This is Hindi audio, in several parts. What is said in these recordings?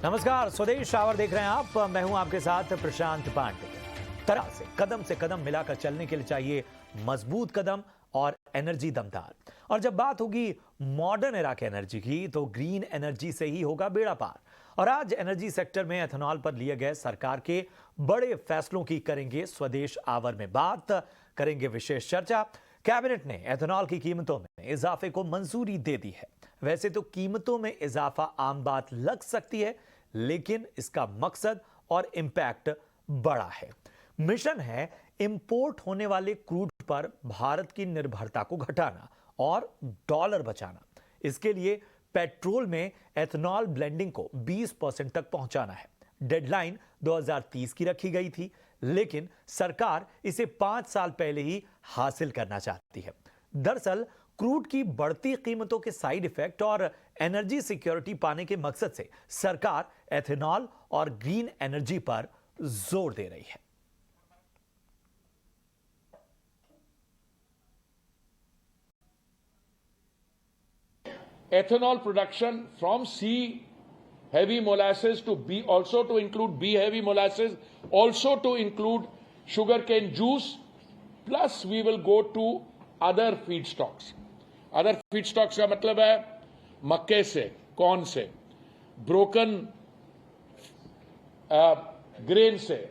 नमस्कार, स्वदेश आवर देख रहे हैं आप। मैं हूं आपके साथ प्रशांत पांडे। तरह से कदम मिलाकर चलने के लिए चाहिए मजबूत कदम और एनर्जी दमदार। और जब बात होगी मॉडर्न एरा के एनर्जी की, तो ग्रीन एनर्जी से ही होगा बेड़ा पार। और आज एनर्जी सेक्टर में एथेनॉल पर लिए गए सरकार के बड़े फैसलों की करेंगे स्वदेश आवर में बात, करेंगे विशेष चर्चा। कैबिनेट ने एथेनॉल की कीमतों में इजाफे को मंजूरी दे दी है। वैसे तो कीमतों में इजाफा आम बात लग सकती है, लेकिन इसका मकसद और इंपैक्ट बड़ा है। मिशन है इंपोर्ट होने वाले क्रूड पर भारत की निर्भरता को घटाना और डॉलर बचाना। इसके लिए पेट्रोल में एथेनॉल ब्लेंडिंग को 20% तक पहुंचाना है। डेडलाइन 2030 की रखी गई थी, लेकिन सरकार इसे 5 साल पहले ही हासिल करना चाहती है। दरअसल क्रूड की बढ़ती कीमतों के साइड इफेक्ट और एनर्जी सिक्योरिटी पाने के मकसद से सरकार एथेनॉल और ग्रीन एनर्जी पर जोर दे रही है। Ethanol production from C heavy molasses to B, also to include B heavy molasses, also to include sugarcane juice, plus we will go to other feedstocks. Other feedstocks का मतलब है मक्के से, कॉर्न से, ब्रोकन ग्रेन से,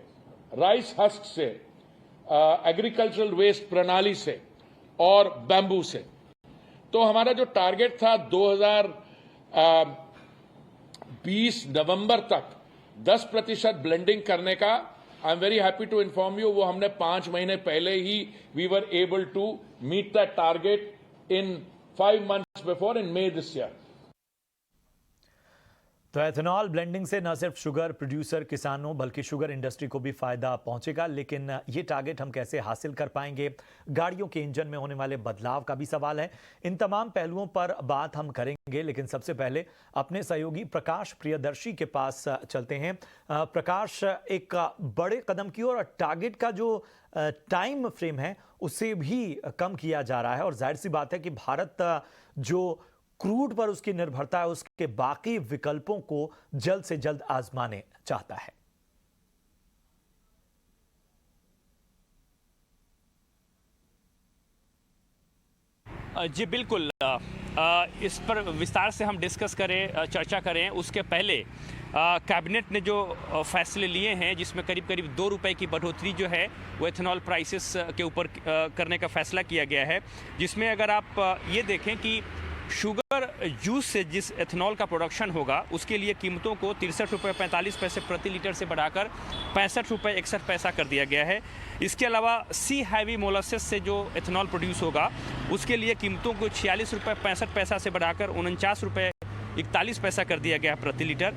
राइस हस्क से, एग्रीकल्चरल वेस्ट प्रणाली से और बैम्बू से। तो हमारा जो टारगेट था 2020 नवंबर तक 10% ब्लेंडिंग करने का, I am very happy to inform you, वो हमने 5 महीने पहले ही we were able to meet that target in 5 months before, in May this year. तो एथेनॉल ब्लेंडिंग से न सिर्फ शुगर प्रोड्यूसर किसानों बल्कि शुगर इंडस्ट्री को भी फायदा पहुंचेगा। लेकिन ये टारगेट हम कैसे हासिल कर पाएंगे, गाड़ियों के इंजन में होने वाले बदलाव का भी सवाल है। इन तमाम पहलुओं पर बात हम करेंगे, लेकिन सबसे पहले अपने सहयोगी प्रकाश प्रियदर्शी के पास चलते हैं। प्रकाश, एक बड़े कदम की ओर टारगेट का जो टाइम फ्रेम है उसे भी कम किया जा रहा है, और जाहिर सी बात है कि भारत जो क्रूड पर उसकी निर्भरता है उसके बाकी विकल्पों को जल्द से जल्द आजमाने चाहता है। जी बिल्कुल, इस पर विस्तार से हम डिस्कस करें, चर्चा करें। उसके पहले कैबिनेट ने जो फैसले लिए हैं, जिसमें करीब करीब 2 रुपए की बढ़ोतरी जो है वो एथेनॉल प्राइसेस के ऊपर करने का फैसला किया गया है, जिसमें अगर आप ये देखें कि शुगर जूस से जिस एथेनॉल का प्रोडक्शन होगा उसके लिए कीमतों को 63 रुपये 45 पैसे प्रति लीटर से बढ़ाकर 65 रुपये 61 पैसा कर दिया गया है। इसके अलावा सी हैवी मोलासेस से जो एथेनॉल प्रोड्यूस होगा उसके लिए कीमतों को 46 रुपये 65 पैसा से बढ़ाकर 49 रुपये 41 पैसा कर दिया गया है प्रति लीटर।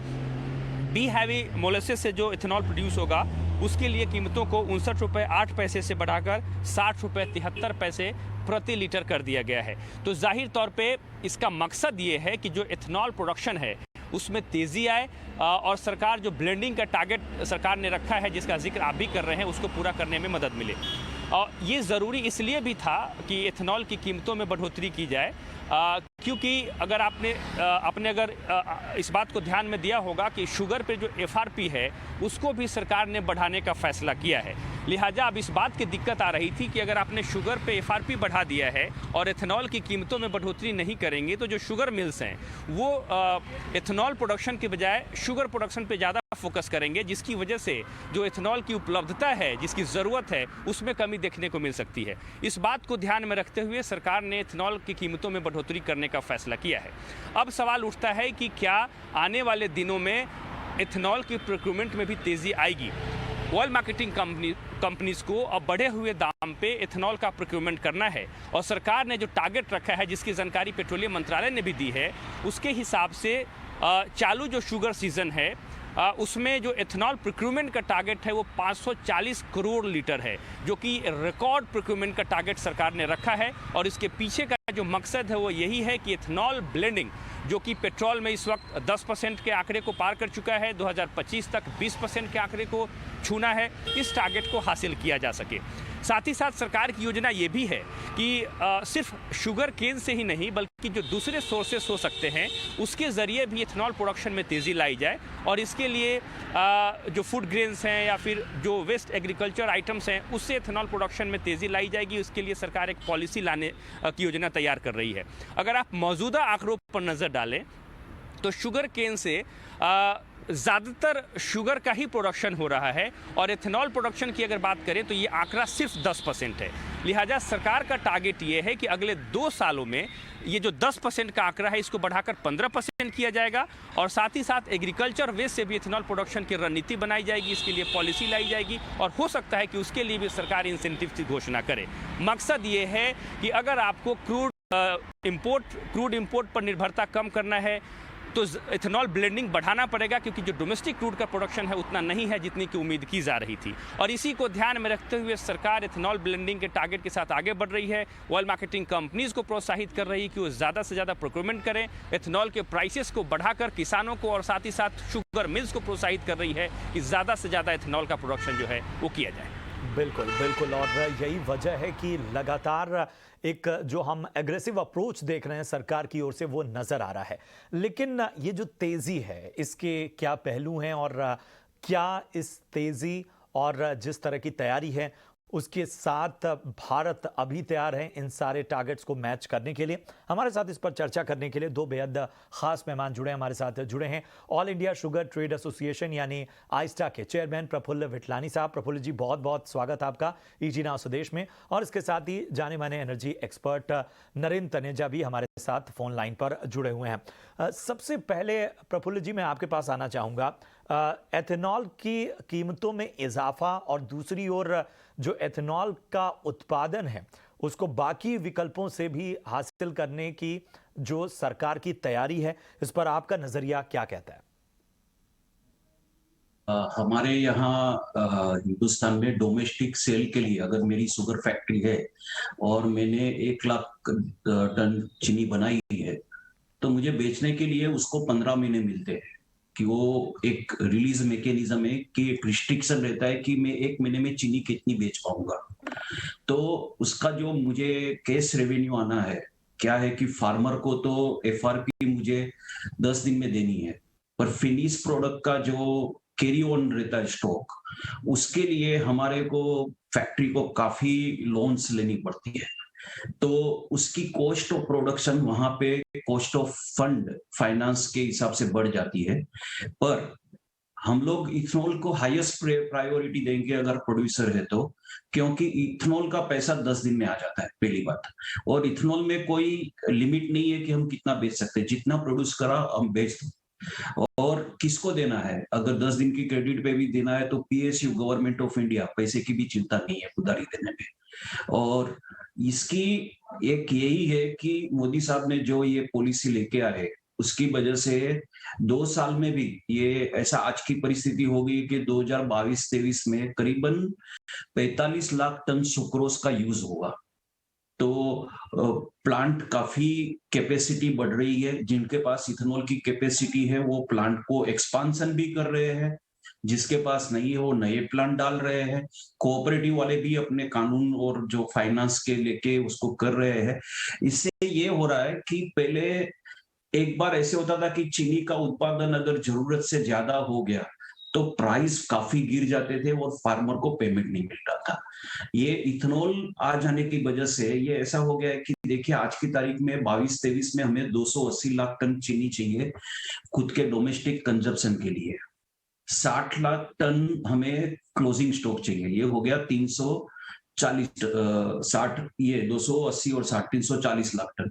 बी हैवी मोलासेस से जो एथेनॉल प्रोड्यूस होगा उसके लिए कीमतों को 59 रुपये 8 पैसे से बढ़ाकर 60 रुपये 73 पैसे प्रति लीटर कर दिया गया है। तो जाहिर तौर पे इसका मकसद ये है कि जो एथेनॉल प्रोडक्शन है उसमें तेज़ी आए और सरकार जो ब्लेंडिंग का टारगेट सरकार ने रखा है, जिसका जिक्र आप भी कर रहे हैं, उसको पूरा करने में मदद मिले। और ये ज़रूरी इसलिए भी था कि एथेनॉल की कीमतों में बढ़ोतरी की जाए, क्योंकि अगर आपने अगर इस बात को ध्यान में दिया होगा कि शुगर पे जो FRP है उसको भी सरकार ने बढ़ाने का फैसला किया है। लिहाजा अब इस बात की दिक्कत आ रही थी कि अगर आपने शुगर पे FRP बढ़ा दिया है और एथेनॉल की कीमतों में बढ़ोतरी नहीं करेंगे तो जो शुगर मिल्स हैं वो एथेनॉल प्रोडक्शन के बजाय शुगर प्रोडक्शन पे ज़्यादा फोकस करेंगे, जिसकी वजह से जो एथेनॉल की उपलब्धता है, जिसकी ज़रूरत है, उसमें कमी देखने को मिल सकती है। इस बात को ध्यान में रखते हुए सरकार ने एथेनॉल की कीमतों में बढ़ोतरी करने का फैसला किया है। अब सवाल उठता है कि क्या आने वाले दिनों में एथेनॉल की प्रोक्योरमेंट में भी तेज़ी आएगी। ऑयल मार्केटिंग कंपनीज को अब बढ़े हुए दाम पे एथेनॉल का प्रोक्योरमेंट करना है, और सरकार ने जो टारगेट रखा है, जिसकी जानकारी पेट्रोलियम मंत्रालय ने भी दी है, उसके हिसाब से चालू जो शुगर सीज़न है उसमें जो एथेनॉल प्रोक्योरमेंट का टारगेट है वो 540 करोड़ लीटर है, जो कि रिकॉर्ड प्रोक्योरमेंट का टारगेट सरकार ने रखा है। और इसके पीछे का जो मकसद है वो यही है कि एथेनॉल ब्लेंडिंग, जो कि पेट्रोल में इस वक्त 10% के आंकड़े को पार कर चुका है, 2025 तक 20% के आंकड़े को छूना है, इस टारगेट को हासिल किया जा सके। साथ ही साथ सरकार की योजना ये भी है कि सिर्फ शुगर केन से ही नहीं बल्कि जो दूसरे सोर्सेस हो सकते हैं उसके ज़रिए भी इथेनॉल प्रोडक्शन में तेज़ी लाई जाए, और इसके लिए जो फूड ग्रेन्स हैं या फिर जो वेस्ट एग्रीकल्चर आइटम्स हैं उससे इथेनॉल प्रोडक्शन में तेज़ी लाई जाएगी। उसके लिए सरकार एक पॉलिसी लाने की योजना तैयार कर रही है। अगर आप मौजूदा आंकड़ों पर नज़र डालें तो शुगर केन से ज़्यादातर शुगर का ही प्रोडक्शन हो रहा है, और एथेनॉल प्रोडक्शन की अगर बात करें तो ये आंकड़ा सिर्फ 10% है। लिहाजा सरकार का टारगेट ये है कि अगले 2 सालों में ये जो 10% का आंकड़ा है इसको बढ़ाकर 15% किया जाएगा, और साथ ही साथ एग्रीकल्चर वेस्ट से भी एथेनॉल प्रोडक्शन की रणनीति बनाई जाएगी, इसके लिए पॉलिसी लाई जाएगी, और हो सकता है कि उसके लिए भी सरकार इंसेंटिव की घोषणा करे। मकसद ये है कि अगर आपको क्रूड इंपोर्ट पर निर्भरता कम करना है तो इथेनॉल ब्लेंडिंग बढ़ाना पड़ेगा, क्योंकि जो डोमेस्टिक क्रूड का प्रोडक्शन है उतना नहीं है जितनी की उम्मीद की जा रही थी। और इसी को ध्यान में रखते हुए सरकार इथेनॉल ब्लेंडिंग के टारगेट के साथ आगे बढ़ रही है। ऑयल मार्केटिंग कंपनीज को प्रोत्साहित कर रही है कि वो ज़्यादा से ज़्यादा प्रोक्योरमेंट करें, इथेनॉल के प्राइसेस को बढ़ाकर किसानों को और साथ ही साथ शुगर मिल्स को प्रोत्साहित कर रही है कि ज़्यादा से ज़्यादा इथेनॉल का प्रोडक्शन जो है वो किया जाए। बिल्कुल बिल्कुल, और यही वजह है कि लगातार एक जो हम एग्रेसिव अप्रोच देख रहे हैं सरकार की ओर से वो नजर आ रहा है। लेकिन ये जो तेजी है इसके क्या पहलू हैं, और क्या इस तेजी और जिस तरह की तैयारी है उसके साथ भारत अभी तैयार है इन सारे टारगेट्स को मैच करने के लिए? हमारे साथ इस पर चर्चा करने के लिए 2 बेहद खास मेहमान जुड़े हैं। हमारे साथ जुड़े हैं all India sugar trade association यानी आइस्टा के चेयरमैन प्रफुल्ल विटलानी साहब। प्रफुल्ल जी, बहुत बहुत स्वागत आपका ईजी नाउ स्वदेश में। और इसके साथ ही जाने माने एनर्जी एक्सपर्ट नरेंद्र तनेजा भी हमारे साथ फोन लाइन पर जुड़े हुए हैं। सबसे पहले प्रफुल्ल जी, मैं आपके पास आना चाहूँगा। एथेनॉल की कीमतों में इजाफा और दूसरी ओर जो एथेनॉल का उत्पादन है उसको बाकी विकल्पों से भी हासिल करने की जो सरकार की तैयारी है, इस पर आपका नजरिया क्या कहता है? हमारे यहाँ हिंदुस्तान में डोमेस्टिक सेल के लिए अगर मेरी शुगर फैक्ट्री है और मैंने 1 लाख टन चीनी बनाई है तो मुझे बेचने के लिए उसको 15 महीने मिलते हैं, कि वो एक रिलीज मैकेनिज्म है कि एक रिस्ट्रिक्शन रहता है कि मैं 1 महीने में चीनी कितनी बेच पाऊंगा। तो उसका जो मुझे कैश रेवेन्यू आना है क्या है कि फार्मर को तो एफआरपी मुझे 10 दिन में देनी है, पर फिनिश प्रोडक्ट का जो कैरी ऑन रहता है स्टॉक, उसके लिए हमारे को फैक्ट्री को काफी लोन्स लेनी पड़ती है। तो उसकी कॉस्ट ऑफ प्रोडक्शन वहां पे कॉस्ट ऑफ फंड फाइनेंस के हिसाब से बढ़ जाती है। पर हम लोग इथेनॉल को हाईएस्ट प्रायोरिटी देंगे अगर प्रोड्यूसर है तो, क्योंकि इथेनॉल का पैसा 10 दिन में आ जाता है, पहली बात। और इथेनॉल में कोई लिमिट नहीं है कि हम कितना बेच सकते हैं, जितना प्रोड्यूस करा हम बेच दो। और किसको देना है, अगर 10 दिन की क्रेडिट पे भी देना है तो पीएसयू गवर्नमेंट ऑफ इंडिया, पैसे की भी चिंता नहीं है उधारी देने में। और इसकी एक यही है कि मोदी साहब ने जो ये पॉलिसी लेके आए उसकी वजह से 2 साल में भी ये ऐसा आज की परिस्थिति हो गई कि 2022-23 में करीबन 45 लाख टन सुक्रोज का यूज होगा। तो प्लांट काफी कैपेसिटी बढ़ रही है, जिनके पास इथेनॉल की कैपेसिटी है वो प्लांट को एक्सपांशन भी कर रहे हैं, जिसके पास नहीं है वो नए प्लांट डाल रहे हैं। कोऑपरेटिव वाले भी अपने कानून और जो फाइनेंस के लेके उसको कर रहे हैं। इससे ये हो रहा है कि पहले एक बार ऐसे होता था कि चीनी का उत्पादन अगर जरूरत से ज्यादा हो गया तो प्राइस काफी गिर जाते थे और फार्मर को पेमेंट नहीं मिल रहा था। ये इथेनॉल आ जाने की वजह से ये ऐसा हो गया है कि देखिए आज की तारीख में 22-23 में हमें 280 लाख टन चीनी चाहिए खुद के डोमेस्टिक कंजप्शन के लिए। 60 लाख टन हमें क्लोजिंग स्टॉक चाहिए, ये हो गया 280 और 60 340 लाख टन।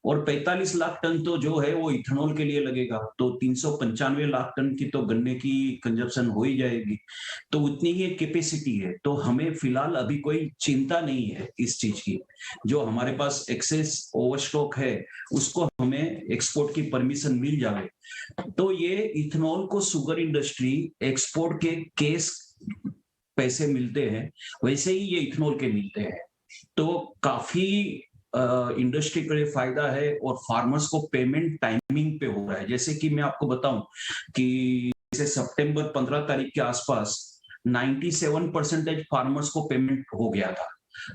और 45 लाख टन तो जो है वो इथेनॉल के लिए लगेगा, तो 395 लाख टन की तो गन्ने की कंजप्शन हो ही जाएगी। तो उतनी ही कैपेसिटी है, तो हमें फिलहाल अभी कोई चिंता नहीं है इस चीज की। जो हमारे पास एक्सेस ओवरस्टॉक है उसको हमें एक्सपोर्ट की परमिशन मिल जाए तो ये इथेनॉल को शुगर इंडस्ट्री एक्सपोर्ट के केस पैसे मिलते हैं, वैसे ही ये इथेनॉल के मिलते हैं। तो काफी इंडस्ट्री के लिए फायदा है और फार्मर्स को पेमेंट टाइमिंग पे हो रहा है। जैसे कि मैं आपको बताऊं कि जैसे सितंबर 15 तारीख के आसपास 97% फार्मर्स को पेमेंट हो गया था,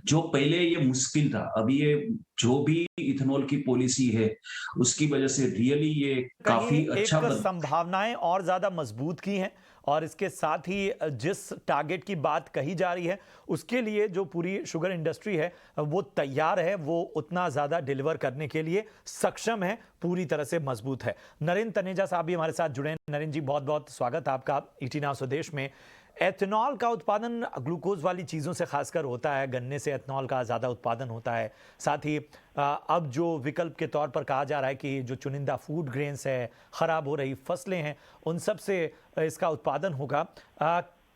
जो पहले ये मुश्किल था। अभी ये जो भी इथेनॉल की पॉलिसी है, उसकी वजह से रियली ये कहीं काफी अच्छा एक संभावनाएं और ज्यादा मजबूत की हैं और इसके साथ ही जिस टारगेट की बात कही जा रही है उसके लिए जो पूरी शुगर इंडस्ट्री है वो तैयार है, वो उतना ज्यादा डिलीवर करने के लिए सक्षम है, पूरी तरह से मजबूत है। नरेंद्र तनेजा साहब भी हमारे साथ जुड़े हैं। नरेंद्र जी, बहुत बहुत स्वागत आपका ईटी नाउ स्वदेश में। एथेनॉल का उत्पादन ग्लूकोज वाली चीज़ों से खासकर होता है, गन्ने से एथेनॉल का ज़्यादा उत्पादन होता है। साथ ही अब जो विकल्प के तौर पर कहा जा रहा है कि जो चुनिंदा फूड ग्रेन्स है, ख़राब हो रही फसलें हैं, उन सब से इसका उत्पादन होगा।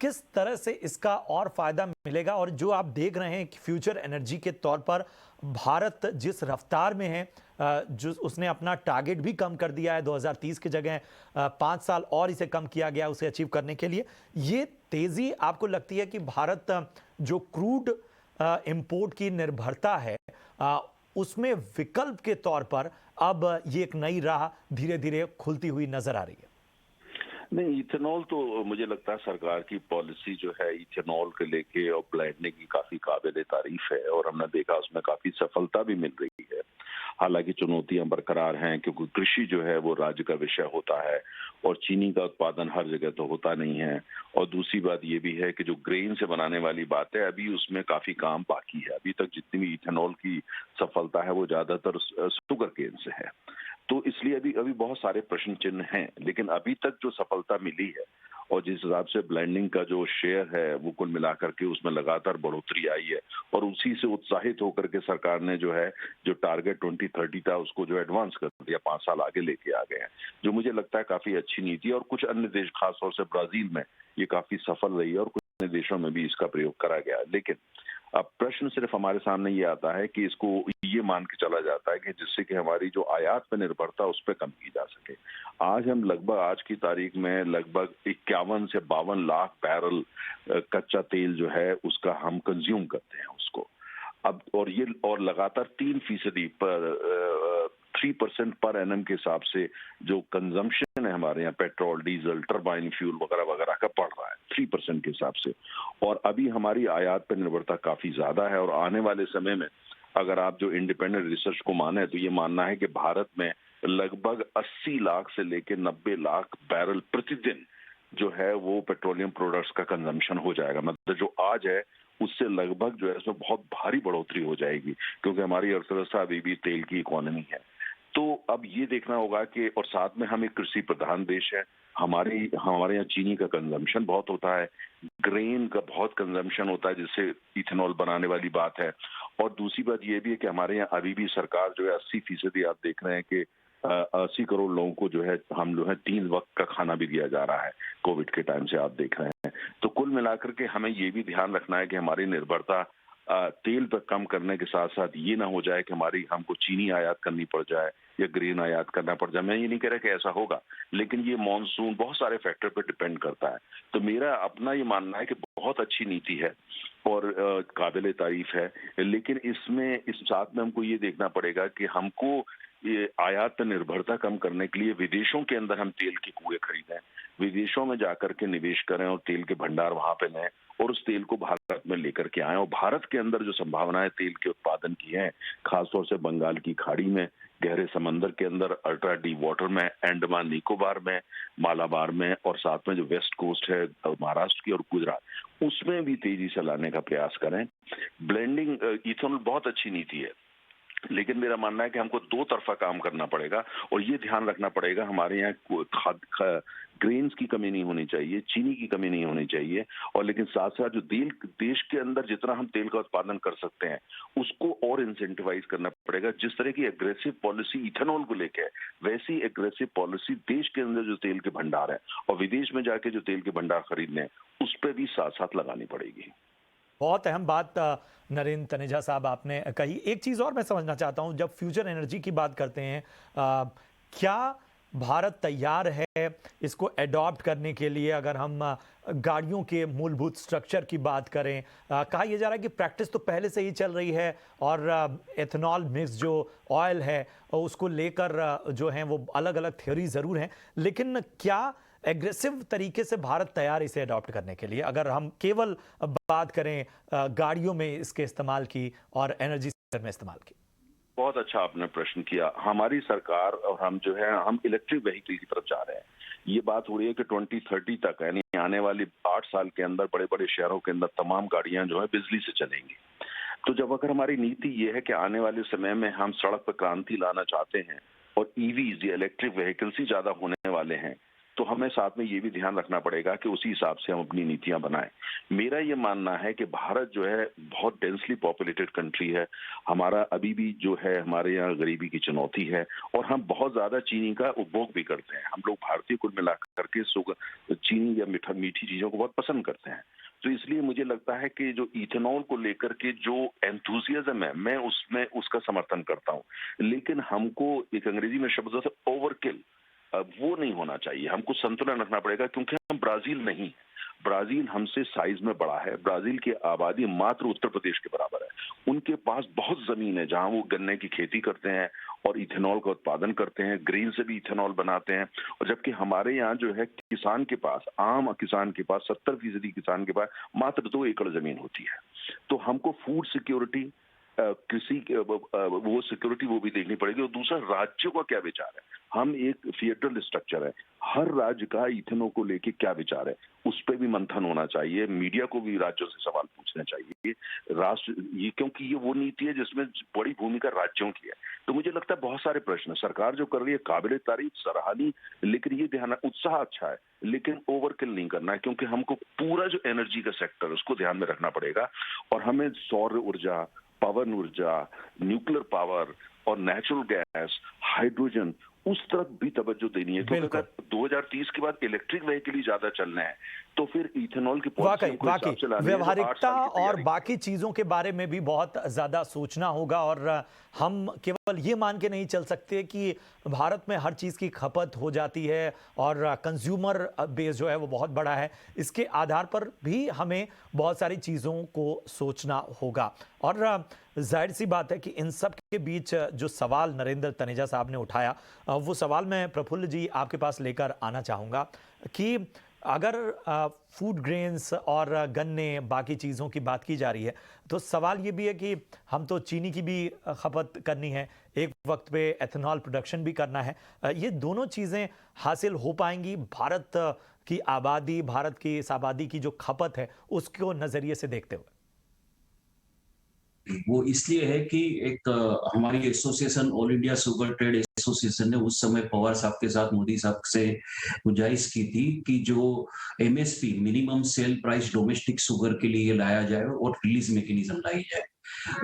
किस तरह से इसका और फ़ायदा मिलेगा? और जो आप देख रहे हैं कि फ्यूचर एनर्जी के तौर पर भारत जिस रफ्तार में है, जो उसने अपना टारगेट भी कम कर दिया है, 2030 की जगह 5 साल और इसे कम किया गया उसे अचीव करने के लिए। ये तेज़ी आपको लगती है कि भारत जो क्रूड इंपोर्ट की निर्भरता है उसमें विकल्प के तौर पर अब ये एक नई राह धीरे धीरे खुलती हुई नजर आ रही है? नहीं, इथेनॉल तो मुझे लगता है सरकार की पॉलिसी जो है इथेनॉल के लेके और ब्लेंडिंग की काफी काबिल तारीफ है और हमने देखा उसमें काफी सफलता भी मिल रही है। हालांकि चुनौतियां बरकरार हैं क्योंकि कृषि जो है वो राज्य का विषय होता है और चीनी का उत्पादन हर जगह तो होता नहीं है। और दूसरी बात ये भी है कि जो ग्रेन से बनाने वाली बात है अभी उसमें काफी काम बाकी है। अभी तक जितनी भी इथेनॉल की सफलता है वो ज्यादातर शुगर केन से है, तो इसलिए अभी बहुत सारे प्रश्न चिन्ह हैं। लेकिन अभी तक जो सफलता मिली है और जिस हिसाब से ब्लेंडिंग का जो शेयर है वो कुल मिलाकर के उसमें लगातार बढ़ोतरी आई है और उसी से उत्साहित होकर के सरकार ने जो है जो टारगेट 2030 था उसको जो एडवांस कर दिया, 5 साल आगे लेके आ गए हैं, जो मुझे लगता है काफी अच्छी नीति है। और कुछ अन्य देश, खासतौर से ब्राजील में ये काफी सफल रही है और कुछ अन्य देशों में भी इसका प्रयोग करा गया। लेकिन अब प्रश्न सिर्फ हमारे सामने ये आता है कि इसको ये मान के चला जाता है कि जिससे कि हमारी जो आयात पर निर्भरता उस पर कम की जा सके। आज हम लगभग आज की तारीख में लगभग 51 से 52 लाख बैरल कच्चा तेल जो है उसका हम कंज्यूम करते हैं उसको। अब और लगातार 3% पर 3% पर एनम के हिसाब से जो कंजम्पशन है हमारे यहाँ पेट्रोल, डीजल, टर्बाइन फ्यूल वगैरह वगैरह का बढ़ रहा है 3% के हिसाब से। और अभी हमारी आयात पर निर्भरता काफी ज्यादा है और आने वाले समय में अगर आप जो इंडिपेंडेंट रिसर्च को माने तो ये मानना है कि भारत में लगभग 80 लाख से लेकर 90 लाख बैरल प्रतिदिन जो है वो पेट्रोलियम प्रोडक्ट्स का कंजम्पशन हो जाएगा। मतलब जो आज है उससे लगभग जो है उसमें बहुत भारी बढ़ोतरी हो जाएगी क्योंकि हमारी अर्थव्यवस्था अभी भी तेल की इकोनॉमी है। तो अब ये देखना होगा कि और साथ में हम एक कृषि प्रधान देश है, हमारे यहाँ चीनी का कंजम्पशन बहुत होता है, ग्रेन का बहुत कंजम्पशन होता है जिससे इथेनॉल बनाने वाली बात है। और दूसरी बात ये भी है कि हमारे यहाँ अभी भी सरकार जो है 80% आप देख रहे हैं कि 80 करोड़ लोगों को जो है हम लोग 3 वक्त का खाना भी दिया जा रहा है कोविड के टाइम से, आप देख रहे हैं। तो कुल मिलाकर के हमें ये भी ध्यान रखना है कि हमारी निर्भरता तेल पर कम करने के साथ साथ ये ना हो जाए कि हमको चीनी आयात करनी पड़ जाए या ग्रेन आयात करना पड़ जाए। मैं ये नहीं कह रहा कि ऐसा होगा, लेकिन ये मॉनसून बहुत सारे फैक्टर पर डिपेंड करता है। तो मेरा अपना ये मानना है कि बहुत अच्छी नीति है और काबिल तारीफ है, लेकिन इस साथ में हमको ये देखना पड़ेगा कि हमको ये आयात पर निर्भरता कम करने के लिए विदेशों के अंदर हम तेल के कुएं खरीदें, विदेशों में जाकर के निवेश करें और तेल के भंडार वहां पे लें और उस तेल को भारत में लेकर के आए। और भारत के अंदर जो संभावनाएं तेल के उत्पादन की हैं, खासतौर से बंगाल की खाड़ी में, गहरे समंदर के अंदर, अल्ट्रा डीप वाटर में, अंडमान निकोबार में, मालाबार में और साथ में जो वेस्ट कोस्ट है महाराष्ट्र की और गुजरात, उसमें भी तेजी से लाने का प्रयास करें। ब्लेंडिंग इथेनॉल बहुत अच्छी नीति है, लेकिन मेरा मानना है कि हमको 2 तरफा काम करना पड़ेगा और ये ध्यान रखना पड़ेगा हमारे यहाँ ग्रेन्स की कमी नहीं होनी चाहिए, चीनी की कमी नहीं होनी चाहिए। और लेकिन साथ साथ जो देश के अंदर जितना हम तेल का उत्पादन कर सकते हैं उसको और इंसेंटिवाइज करना पड़ेगा। जिस तरह की एग्रेसिव पॉलिसी इथेनॉल को लेके है वैसी एग्रेसिव पॉलिसी देश के अंदर जो तेल के भंडार है और विदेश में जाके जो तेल के भंडार खरीदने हैं उस पर भी साथ साथ लगानी पड़ेगी। बहुत अहम बात नरेंद्र तनेजा साहब आपने कही। एक चीज़ और मैं समझना चाहता हूं, जब फ्यूचर एनर्जी की बात करते हैं, क्या भारत तैयार है इसको एडॉप्ट करने के लिए? अगर हम गाड़ियों के मूलभूत स्ट्रक्चर की बात करें, कहा यह जा रहा है कि प्रैक्टिस तो पहले से ही चल रही है और एथेनॉल मिक्स जो ऑयल है उसको लेकर जो है वो अलग अलग थ्योरी ज़रूर हैं, लेकिन क्या एग्रेसिव तरीके से भारत तैयार इसे अडॉप्ट करने के लिए, अगर हम केवल बात करें गाड़ियों में इसके इस्तेमाल की और एनर्जी सेक्टर में इस्तेमाल की? बहुत अच्छा आपने प्रश्न किया। हमारी सरकार और हम जो है हम इलेक्ट्रिक व्हीकल की तरफ जा रहे हैं। ये बात हो रही है कि 2030 तक यानी आने वाली 8 साल के अंदर बड़े बड़े शहरों के अंदर तमाम गाड़ियां जो है बिजली से चलेंगी। तो जब अगर हमारी नीति ये है कि आने वाले समय में हम सड़क पर क्रांति लाना चाहते हैं और ईवीज या इलेक्ट्रिक व्हीकल्स ही ज्यादा होने वाले हैं, तो हमें साथ में ये भी ध्यान रखना पड़ेगा कि उसी हिसाब से हम अपनी नीतियां बनाएं। मेरा ये मानना है कि भारत जो है बहुत डेंसली पॉपुलेटेड कंट्री है। हमारा अभी भी जो है हमारे यहाँ गरीबी की चुनौती है और हम बहुत ज्यादा चीनी का उपभोग भी करते हैं। हम लोग भारतीय कुल मिला करके चीनी या मीठी चीजों को बहुत पसंद करते हैं। तो इसलिए मुझे लगता है कि जो इथेनॉल को लेकर के जो एंथुजियाज्म है, मैं उसका समर्थन करता हूँ। लेकिन हमको एक अंग्रेजी में शब्द है ओवरकिल, वो नहीं होना चाहिए। हमको संतुलन रखना पड़ेगा क्योंकि हम ब्राजील नहीं है। ब्राजील हमसे साइज में बड़ा है। ब्राजील की आबादी मात्र उत्तर प्रदेश के बराबर है। उनके पास बहुत जमीन है जहां वो गन्ने की खेती करते हैं और इथेनॉल का उत्पादन करते हैं, ग्रीन से भी इथेनॉल बनाते हैं। और जबकि हमारे यहाँ जो है किसान के पास, आम किसान के पास 70% किसान के पास मात्र 2 एकड़ जमीन होती है। तो हमको फूड सिक्योरिटी, कृषि वो सिक्योरिटी वो भी देखनी पड़ेगी। और दूसरा, राज्यों का क्या विचार है। हम एक फेडरल स्ट्रक्चर है, हर राज्य का इथेनॉल को लेके क्या विचार है उस पर भी मंथन होना चाहिए। मीडिया को भी राज्यों से सवाल पूछने चाहिए। राष्ट्र ये क्योंकि ये वो नीति है जिसमें बड़ी भूमिका राज्यों की है। तो मुझे लगता है बहुत सारे प्रश्न सरकार जो कर रही है काबिले तारीफ, सराहनीय, लेकिन ये ध्यान, उत्साह अच्छा है लेकिन ओवरकिल नहीं करना है क्योंकि हमको पूरा जो एनर्जी का सेक्टर उसको ध्यान में रखना पड़ेगा। और हमें सौर ऊर्जा, पवन ऊर्जा, न्यूक्लियर पावर और नेचुरल गैस, हाइड्रोजन, उस तरफ भी तवज्जो देनी है। क्योंकि अगर 2030 के बाद इलेक्ट्रिक व्हीकल ही ज्यादा चलना है तो फिर इथेनॉल की वाकई व्यवहारिकता और बाकी चीजों के बारे में भी बहुत ज्यादा सोचना होगा। और हम केवल ये मान के नहीं चल सकते कि भारत में हर चीज की खपत हो जाती है और कंज्यूमर बेस जो है वो बहुत बड़ा है। इसके आधार पर भी हमें बहुत सारी चीजों को सोचना होगा। और जाहिर सी बात है कि इन सब के बीच जो सवाल नरेंद्र तनेजा साहब ने उठाया, वो सवाल मैं प्रफुल्ल जी आपके पास लेकर आना चाहूँगा कि अगर फूड ग्रेन्स और गन्ने बाकी चीज़ों की बात की जा रही है तो सवाल ये भी है कि हम तो चीनी की भी खपत करनी है, एक वक्त पे एथेनॉल प्रोडक्शन भी करना है। ये दोनों चीज़ें हासिल हो पाएंगी भारत की आबादी, भारत की इस आबादी की जो खपत है उसको नज़रिए से देखते हुए? वो इसलिए है कि एक हमारी association, all India sugar trade association ने उस समय पवार साहब के साथ मोदी साहब से गुजारिश की थी कि जो MSP, minimum sale price domestic sugar के लिए लाया जाए और रिलीज मैकेनिज्म लाई जाए।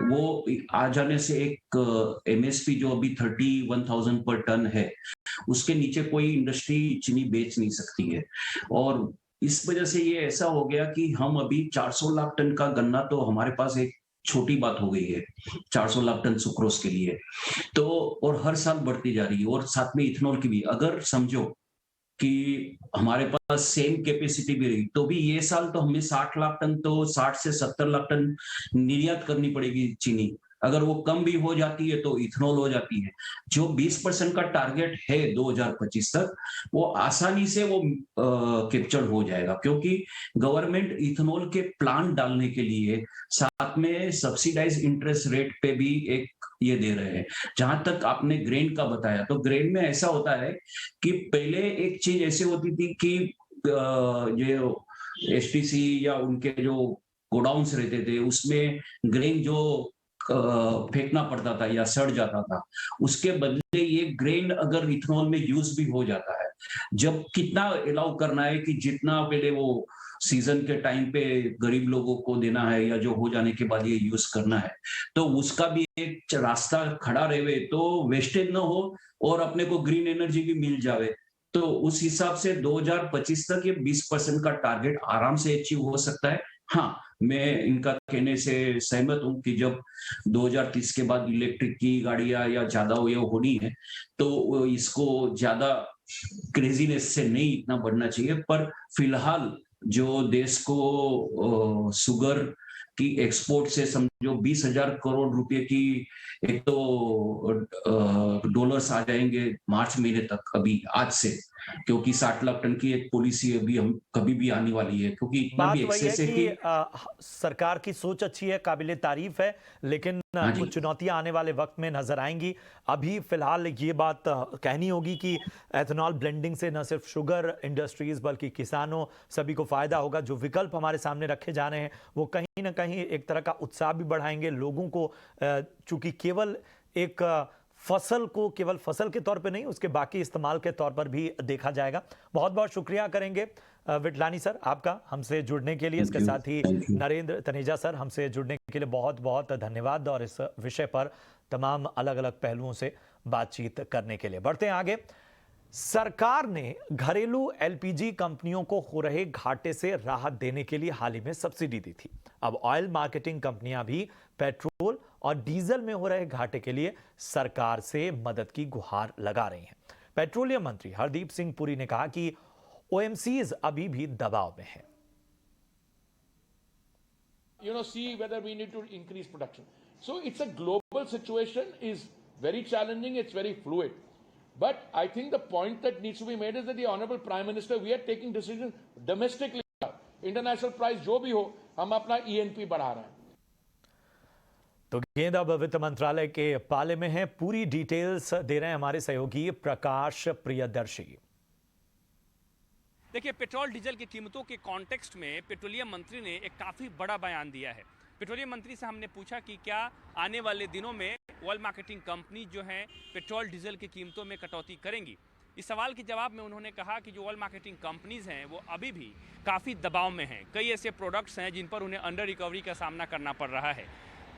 वो आ जाने से एक एमएसपी जो अभी 31,000 पर टन है, उसके नीचे कोई इंडस्ट्री चीनी बेच नहीं सकती है। और इस वजह से ये ऐसा हो गया कि हम अभी 400 लाख टन का गन्ना तो हमारे पास एक छोटी बात हो गई है 400 लाख टन सुक्रोज के लिए। तो और हर साल बढ़ती जा रही है। और साथ में इथेनॉल की भी अगर समझो कि हमारे पास सेम कैपेसिटी भी रही तो भी ये साल तो हमें 60 लाख टन, तो 60 से 70 लाख टन निर्यात करनी पड़ेगी चीनी। अगर वो कम भी हो जाती है तो इथेनॉल हो जाती है। जो 20% का टारगेट है 2025 तक, वो आसानी से वो कैप्चर हो जाएगा क्योंकि गवर्नमेंट इथेनॉल के प्लांट डालने के लिए साथ में सब्सिडाइज इंटरेस्ट रेट पे भी एक ये दे रहे हैं। जहां तक आपने ग्रेन का बताया, तो ग्रेन में ऐसा होता है कि पहले एक चीज ऐसी होती थी कि जो एसटीसी या उनके जो गोडाउन्स रहते थे उसमें ग्रेन जो फेंकना पड़ता था या सड़ जाता था, उसके बदले ये ग्रेन अगर इथेनॉल में यूज भी हो जाता है। जब कितना अलाउ करना है कि जितना पहले वो सीजन के टाइम पे गरीब लोगों को देना है या जो हो जाने के बाद ये यूज करना है, तो उसका भी एक रास्ता खड़ा रहे तो वेस्टेज ना हो और अपने को ग्रीन एनर्जी भी मिल जावे। तो उस हिसाब से 2025 तक ये 20% का टारगेट आराम से अचीव हो सकता है। हाँ, मैं इनका कहने से सहमत हूं कि जब 2030 के बाद इलेक्ट्रिक की गाड़ियां या ज्यादा होनी है तो इसको ज्यादा क्रेजीनेस से नहीं इतना बढ़ना चाहिए। पर फिलहाल जो देश को शुगर की एक्सपोर्ट से समझो 20,000 करोड़ रुपए की एक तो डॉलर्स आ जाएंगे मार्च महीने तक, अभी आज से। क्योंकि 60 लाख टन की एक पॉलिसी अभी हम कभी भी आने वाली है, क्योंकि इतना बात भी वही है एक्सेस है कि सरकार की सोच अच्छी है, काबिले तारीफ है, लेकिन हाँ जी। कुछ चुनौतियां आने वाले वक्त में नजर आएंगी। अभी फिलहाल ये बात कहनी होगी कि एथेनॉल ब्लेंडिंग से न सिर्फ शुगर इंडस्ट्रीज बल्कि किसानों सभी को फायदा होगा। जो विकल्प हमारे सामने रखे जा रहे हैं वो कहीं ना कहीं एक तरह का उत्साह भी बढ़ाएंगे लोगों को, चूंकि केवल एक फसल को केवल फसल के तौर पे नहीं, उसके बाकी इस्तेमाल के तौर पर भी देखा जाएगा। बहुत बहुत शुक्रिया करेंगे विटलानी सर आपका हमसे जुड़ने के लिए। इसके साथ ही नरेंद्र तनेजा सर, हमसे जुड़ने के लिए बहुत बहुत धन्यवाद और इस विषय पर तमाम अलग अलग पहलुओं से बातचीत करने के लिए। बढ़ते हैं आगे। सरकार ने घरेलू एलपीजी कंपनियों को हो रहे घाटे से राहत देने के लिए हाल ही में सब्सिडी दी थी। अब ऑयल मार्केटिंग कंपनियां भी पेट्रोल और डीजल में हो रहे घाटे के लिए सरकार से मदद की गुहार लगा रही हैं। पेट्रोलियम मंत्री हरदीप सिंह पुरी ने कहा कि ओएमसीज अभी भी दबाव में हैं। See whether we need to increase production. So it's a global situation, is very challenging, it's very fluid. But I think the point that needs to be made is that the Honorable Prime Minister, we are taking decisions domestically. International price जो भी हो, हम अपना ENP बढ़ा रहे हैं। तो गेंद अब वित्त मंत्रालय के पाले में है। पूरी डिटेल्स दे रहे हैं हमारे सहयोगी प्रकाश प्रियदर्शी। देखिए, पेट्रोल डीजल की कीमतों के कॉन्टेक्स्ट में पेट्रोलियम मंत्री ने एक काफ़ी बड़ा बयान दिया है। पेट्रोलियम मंत्री से हमने पूछा कि क्या आने वाले दिनों में ऑयल मार्केटिंग कंपनी जो हैं पेट्रोल डीजल की कीमतों में कटौती करेंगी। इस सवाल के जवाब में उन्होंने कहा कि जो ऑयल मार्केटिंग कंपनीज हैं वो अभी भी काफ़ी दबाव में हैं। कई ऐसे प्रोडक्ट्स हैं जिन पर उन्हें अंडर रिकवरी का सामना करना पड़ रहा है।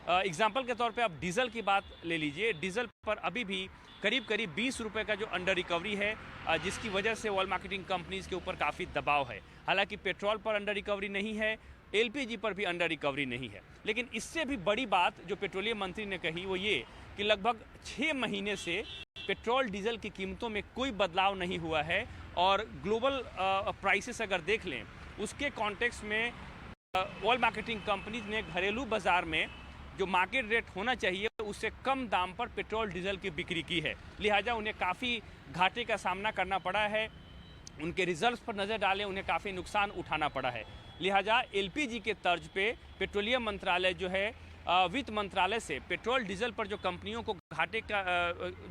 एग्जाम्पल के तौर पे आप डीजल की बात ले लीजिए। डीजल पर अभी भी करीब 20 रुपये का जो अंडर रिकवरी है, जिसकी वजह से ऑयल मार्केटिंग कंपनीज के ऊपर काफ़ी दबाव है। हालांकि पेट्रोल पर अंडर रिकवरी नहीं है, एलपीजी पर भी अंडर रिकवरी नहीं है। लेकिन इससे भी बड़ी बात जो पेट्रोलियम मंत्री ने कही वो ये कि लगभग 6 महीने से पेट्रोल डीजल की कीमतों में कोई बदलाव नहीं हुआ है। और ग्लोबल प्राइसेस अगर देख लें उसके कॉन्टेक्स्ट में ऑयल मार्केटिंग कंपनीज ने घरेलू बाज़ार में जो मार्केट रेट होना चाहिए उससे कम दाम पर पेट्रोल डीजल की बिक्री की है। लिहाजा उन्हें काफ़ी घाटे का सामना करना पड़ा है। उनके रिजल्ट्स पर नज़र डालें, उन्हें काफ़ी नुकसान उठाना पड़ा है। लिहाजा एलपीजी के तर्ज पे पेट्रोलियम मंत्रालय जो है वित्त मंत्रालय से पेट्रोल डीजल पर जो कंपनियों को घाटे का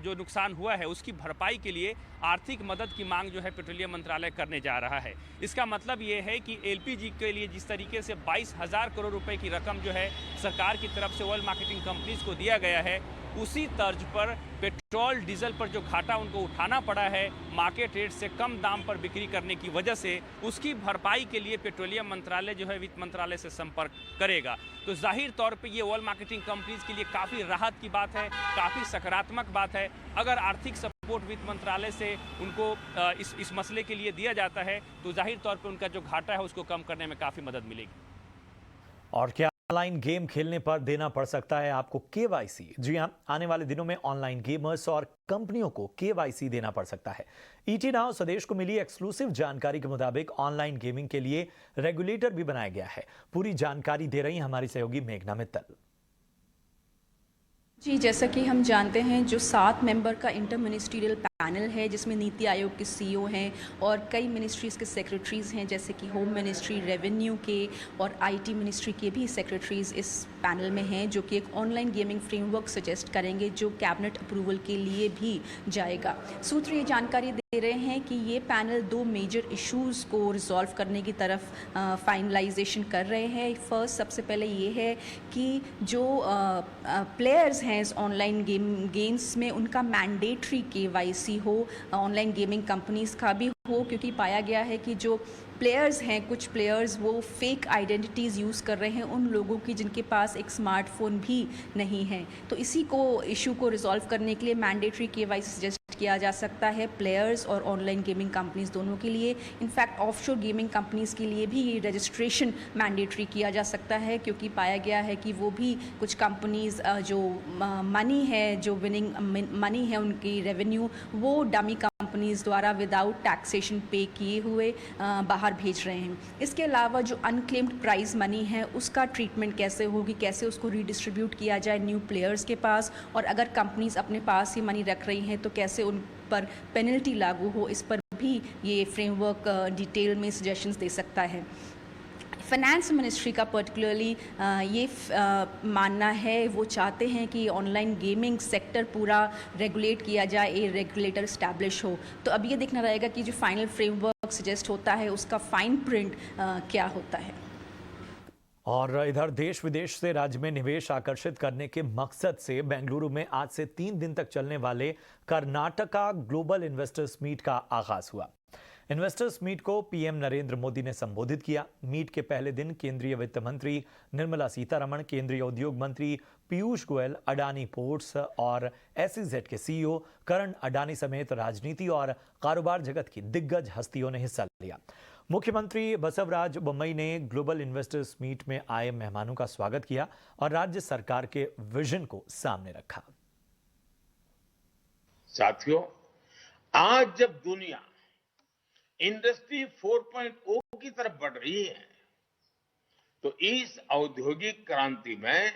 जो नुकसान हुआ है उसकी भरपाई के लिए आर्थिक मदद की मांग जो है पेट्रोलियम मंत्रालय करने जा रहा है। इसका मतलब ये है कि एलपीजी के लिए जिस तरीके से 22,000 करोड़ रुपए की रकम जो है सरकार की तरफ से ऑयल मार्केटिंग कंपनीज को दिया गया है, उसी तर्ज पर पेट्रोल डीजल पर जो घाटा उनको उठाना पड़ा है मार्केट रेट से कम दाम पर बिक्री करने की वजह से, उसकी भरपाई के लिए पेट्रोलियम मंत्रालय जो है वित्त मंत्रालय से संपर्क करेगा। तो जाहिर तौर पे ये ऑयल मार्केटिंग कंपनीज के लिए काफ़ी राहत की बात है, काफ़ी सकारात्मक बात है। अगर आर्थिक सपोर्ट वित्त मंत्रालय से उनको इस मसले के लिए दिया जाता है तो जाहिर तौर पे उनका जो घाटा है उसको कम करने में काफ़ी मदद मिलेगी। और क्या ऑनलाइन गेम खेलने पर देना पड़ सकता है आपको केवाईसी? जी हां, आने वाले दिनों में ऑनलाइन गेमर्स और कंपनियों को केवाईसी देना पड़ सकता है। ईटी नाउ स्वदेश को मिली एक्सक्लूसिव जानकारी के मुताबिक ऑनलाइन गेमिंग के लिए रेगुलेटर भी बनाया गया है। पूरी जानकारी दे रही हमारी सहयोगी मेघना मित्तल। जी, जैसा कि हम जानते हैं जो 7 मेंबर का इंटर मिनिस्ट्रियल पैनल है जिसमें नीति आयोग के सीईओ हैं और कई मिनिस्ट्रीज़ के सेक्रेटरीज़ हैं, जैसे कि होम मिनिस्ट्री, रेवेन्यू के और आईटी मिनिस्ट्री के भी सेक्रेटरीज़ इस पैनल में हैं, जो कि एक ऑनलाइन गेमिंग फ्रेमवर्क सजेस्ट करेंगे जो कैबिनेट अप्रूवल के लिए भी जाएगा। सूत्र ये जानकारी दे रहे हैं कि ये पैनल 2 मेजर इश्यूज़ को रिजॉल्व करने की तरफ फाइनलाइजेशन कर रहे हैं। फर्स्ट, सबसे पहले ये है कि जो प्लेयर्स हैं इस ऑनलाइन गेम्स में उनका मैंडेटरी केवाईसी हो, ऑनलाइन गेमिंग कंपनीज़ का भी हो, क्योंकि पाया गया है कि जो प्लेयर्स हैं, कुछ प्लेयर्स वो फेक आइडेंटिटीज़ यूज़ कर रहे हैं उन लोगों की जिनके पास एक स्मार्टफोन भी नहीं है। तो इसी को इशू को रिजॉल्व करने के लिए मैंडेटरी केवाईसी सजेस्ट किया जा सकता है प्लेयर्स और ऑनलाइन गेमिंग कंपनीज दोनों के लिए। इनफैक्ट ऑफशोर गेमिंग कंपनीज़ के लिए भी ये रजिस्ट्रेशन मैंडेटरी किया जा सकता है, क्योंकि पाया गया है कि वो भी कुछ कंपनीज़ जो मनी है, जो विनिंग मनी है उनकी रेवेन्यू, वो डमी कंपनीज़ द्वारा विदाउट टैक्सेशन पे किए हुए बाहर भेज रहे हैं। इसके अलावा जो अनक्लेम्ड प्राइज़ मनी है उसका ट्रीटमेंट कैसे होगी, कैसे उसको रीडिस्ट्रीब्यूट किया जाए न्यू प्लेयर्स के पास, और अगर कंपनीज़ अपने पास ही मनी रख रही हैं तो कैसे उन पर पेनल्टी लागू हो, इस पर भी ये फ्रेमवर्क डिटेल में सजेशंस दे सकता है। फाइनेंस मिनिस्ट्री का पर्टिकुलरली ये मानना है, वो चाहते हैं कि ऑनलाइन गेमिंग सेक्टर पूरा रेगुलेट किया जाए, ए रेगुलेटर इस्टेब्लिश हो। तो अब ये देखना रहेगा कि जो फाइनल फ्रेमवर्क सजेस्ट होता है उसका फाइन प्रिंट क्या होता है। और इधर देश विदेश से राज्य में निवेश आकर्षित करने के मकसद से बेंगलुरु में आज से 3 दिन तक चलने वाले कर्नाटका ग्लोबल इन्वेस्टर्स मीट का आगाज हुआ। इन्वेस्टर्स मीट को पीएम नरेंद्र मोदी ने संबोधित किया। मीट के पहले दिन केंद्रीय वित्त मंत्री निर्मला सीतारमण, केंद्रीय उद्योग मंत्री पीयूष गोयल, अडानी पोर्ट्स और एसईजेड के सीईओ करण अडानी समेत राजनीति और कारोबार जगत की दिग्गज हस्तियों ने हिस्सा लिया। मुख्यमंत्री बसवराज बोम्मई ने ग्लोबल इन्वेस्टर्स मीट में आए मेहमानों का स्वागत किया और राज्य सरकार के विजन को सामने रखा। साथियों, आज जब दुनिया इंडस्ट्री 4.0 की तरफ बढ़ रही है, तो इस औद्योगिक क्रांति में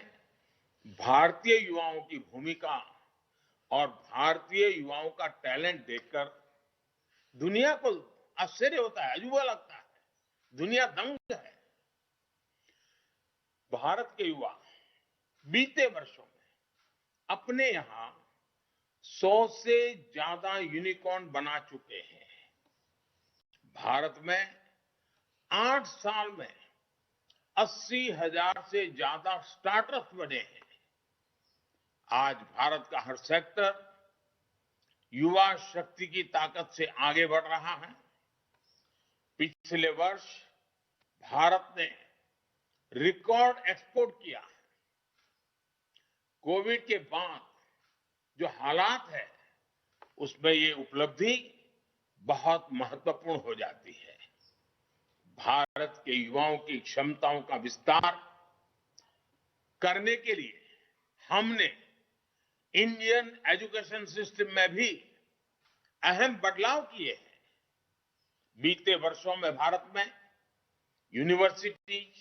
भारतीय युवाओं की भूमिका और भारतीय युवाओं का टैलेंट देखकर दुनिया को आश्चर्य होता है, अजूबा लगता है, दुनिया दंग है। भारत के युवा बीते वर्षों में अपने यहां 100 से ज्यादा यूनिकॉर्न बना चुके हैं। भारत में 8 साल में 80,000 से ज्यादा स्टार्टअप्स बने हैं। आज भारत का हर सेक्टर युवा शक्ति की ताकत से आगे बढ़ रहा है। पिछले वर्ष भारत ने रिकॉर्ड एक्सपोर्ट किया है। कोविड के बाद जो हालात है, उसमें ये उपलब्धि बहुत महत्वपूर्ण हो जाती है। भारत के युवाओं की क्षमताओं का विस्तार करने के लिए हमने इंडियन एजुकेशन सिस्टम में भी अहम बदलाव किए हैं। बीते वर्षों में भारत में यूनिवर्सिटीज,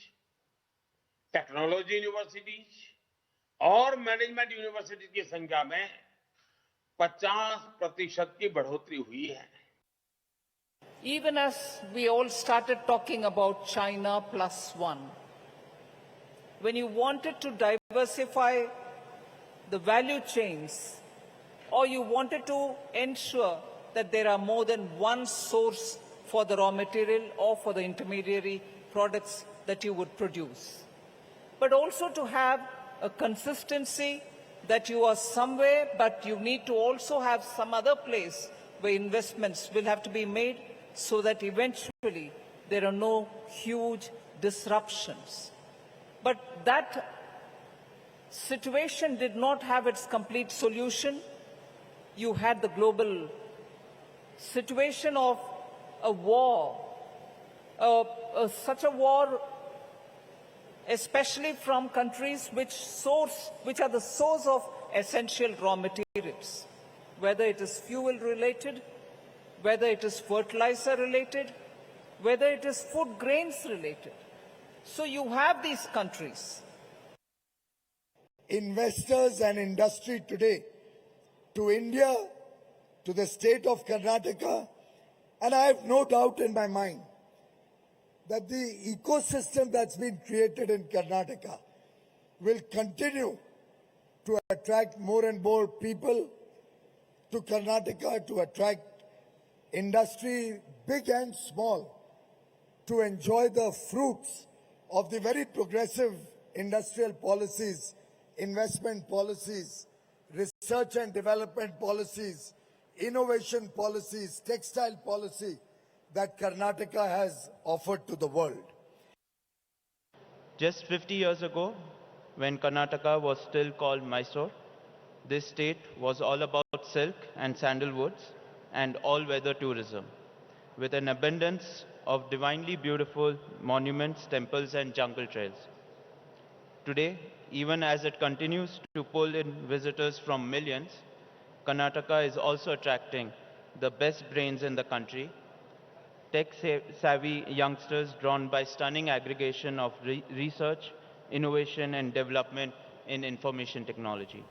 टेक्नोलॉजी यूनिवर्सिटीज और मैनेजमेंट यूनिवर्सिटीज की संख्या में 50% की बढ़ोतरी हुई है। Even as we all started talking about China +1, when you wanted to diversify the value chains, or you wanted to ensure that there are more than one source for the raw material or for the intermediary products that you would produce, but also to have a consistency that you are somewhere, but you need to also have some other place where investments will have to be made so that eventually there are no huge disruptions. But that situation did not have its complete solution. You had the global situation of a war, such a war especially from countries which are the source of essential raw materials, whether it is fuel related, whether it is fertilizer related, whether it is food grains related. So you have these countries. Investors and industry today to India, to the state of Karnataka, and I have no doubt in my mind that the ecosystem that's been created in Karnataka will continue to attract more and more people to Karnataka, to attract industry, big and small, to enjoy the fruits of the very progressive industrial policies, investment policies, research and development policies, innovation policies, textile policy that Karnataka has offered to the world. Just 50 years ago, when Karnataka was still called Mysore, this state was all about silk and sandalwoods and all-weather tourism, with an abundance of divinely beautiful monuments, temples and jungle trails. Today, even as it continues to pull in visitors from millions, Karnataka is also attracting the best brains in the country, tech-savvy youngsters drawn by stunning aggregation of research, innovation and development in information technology.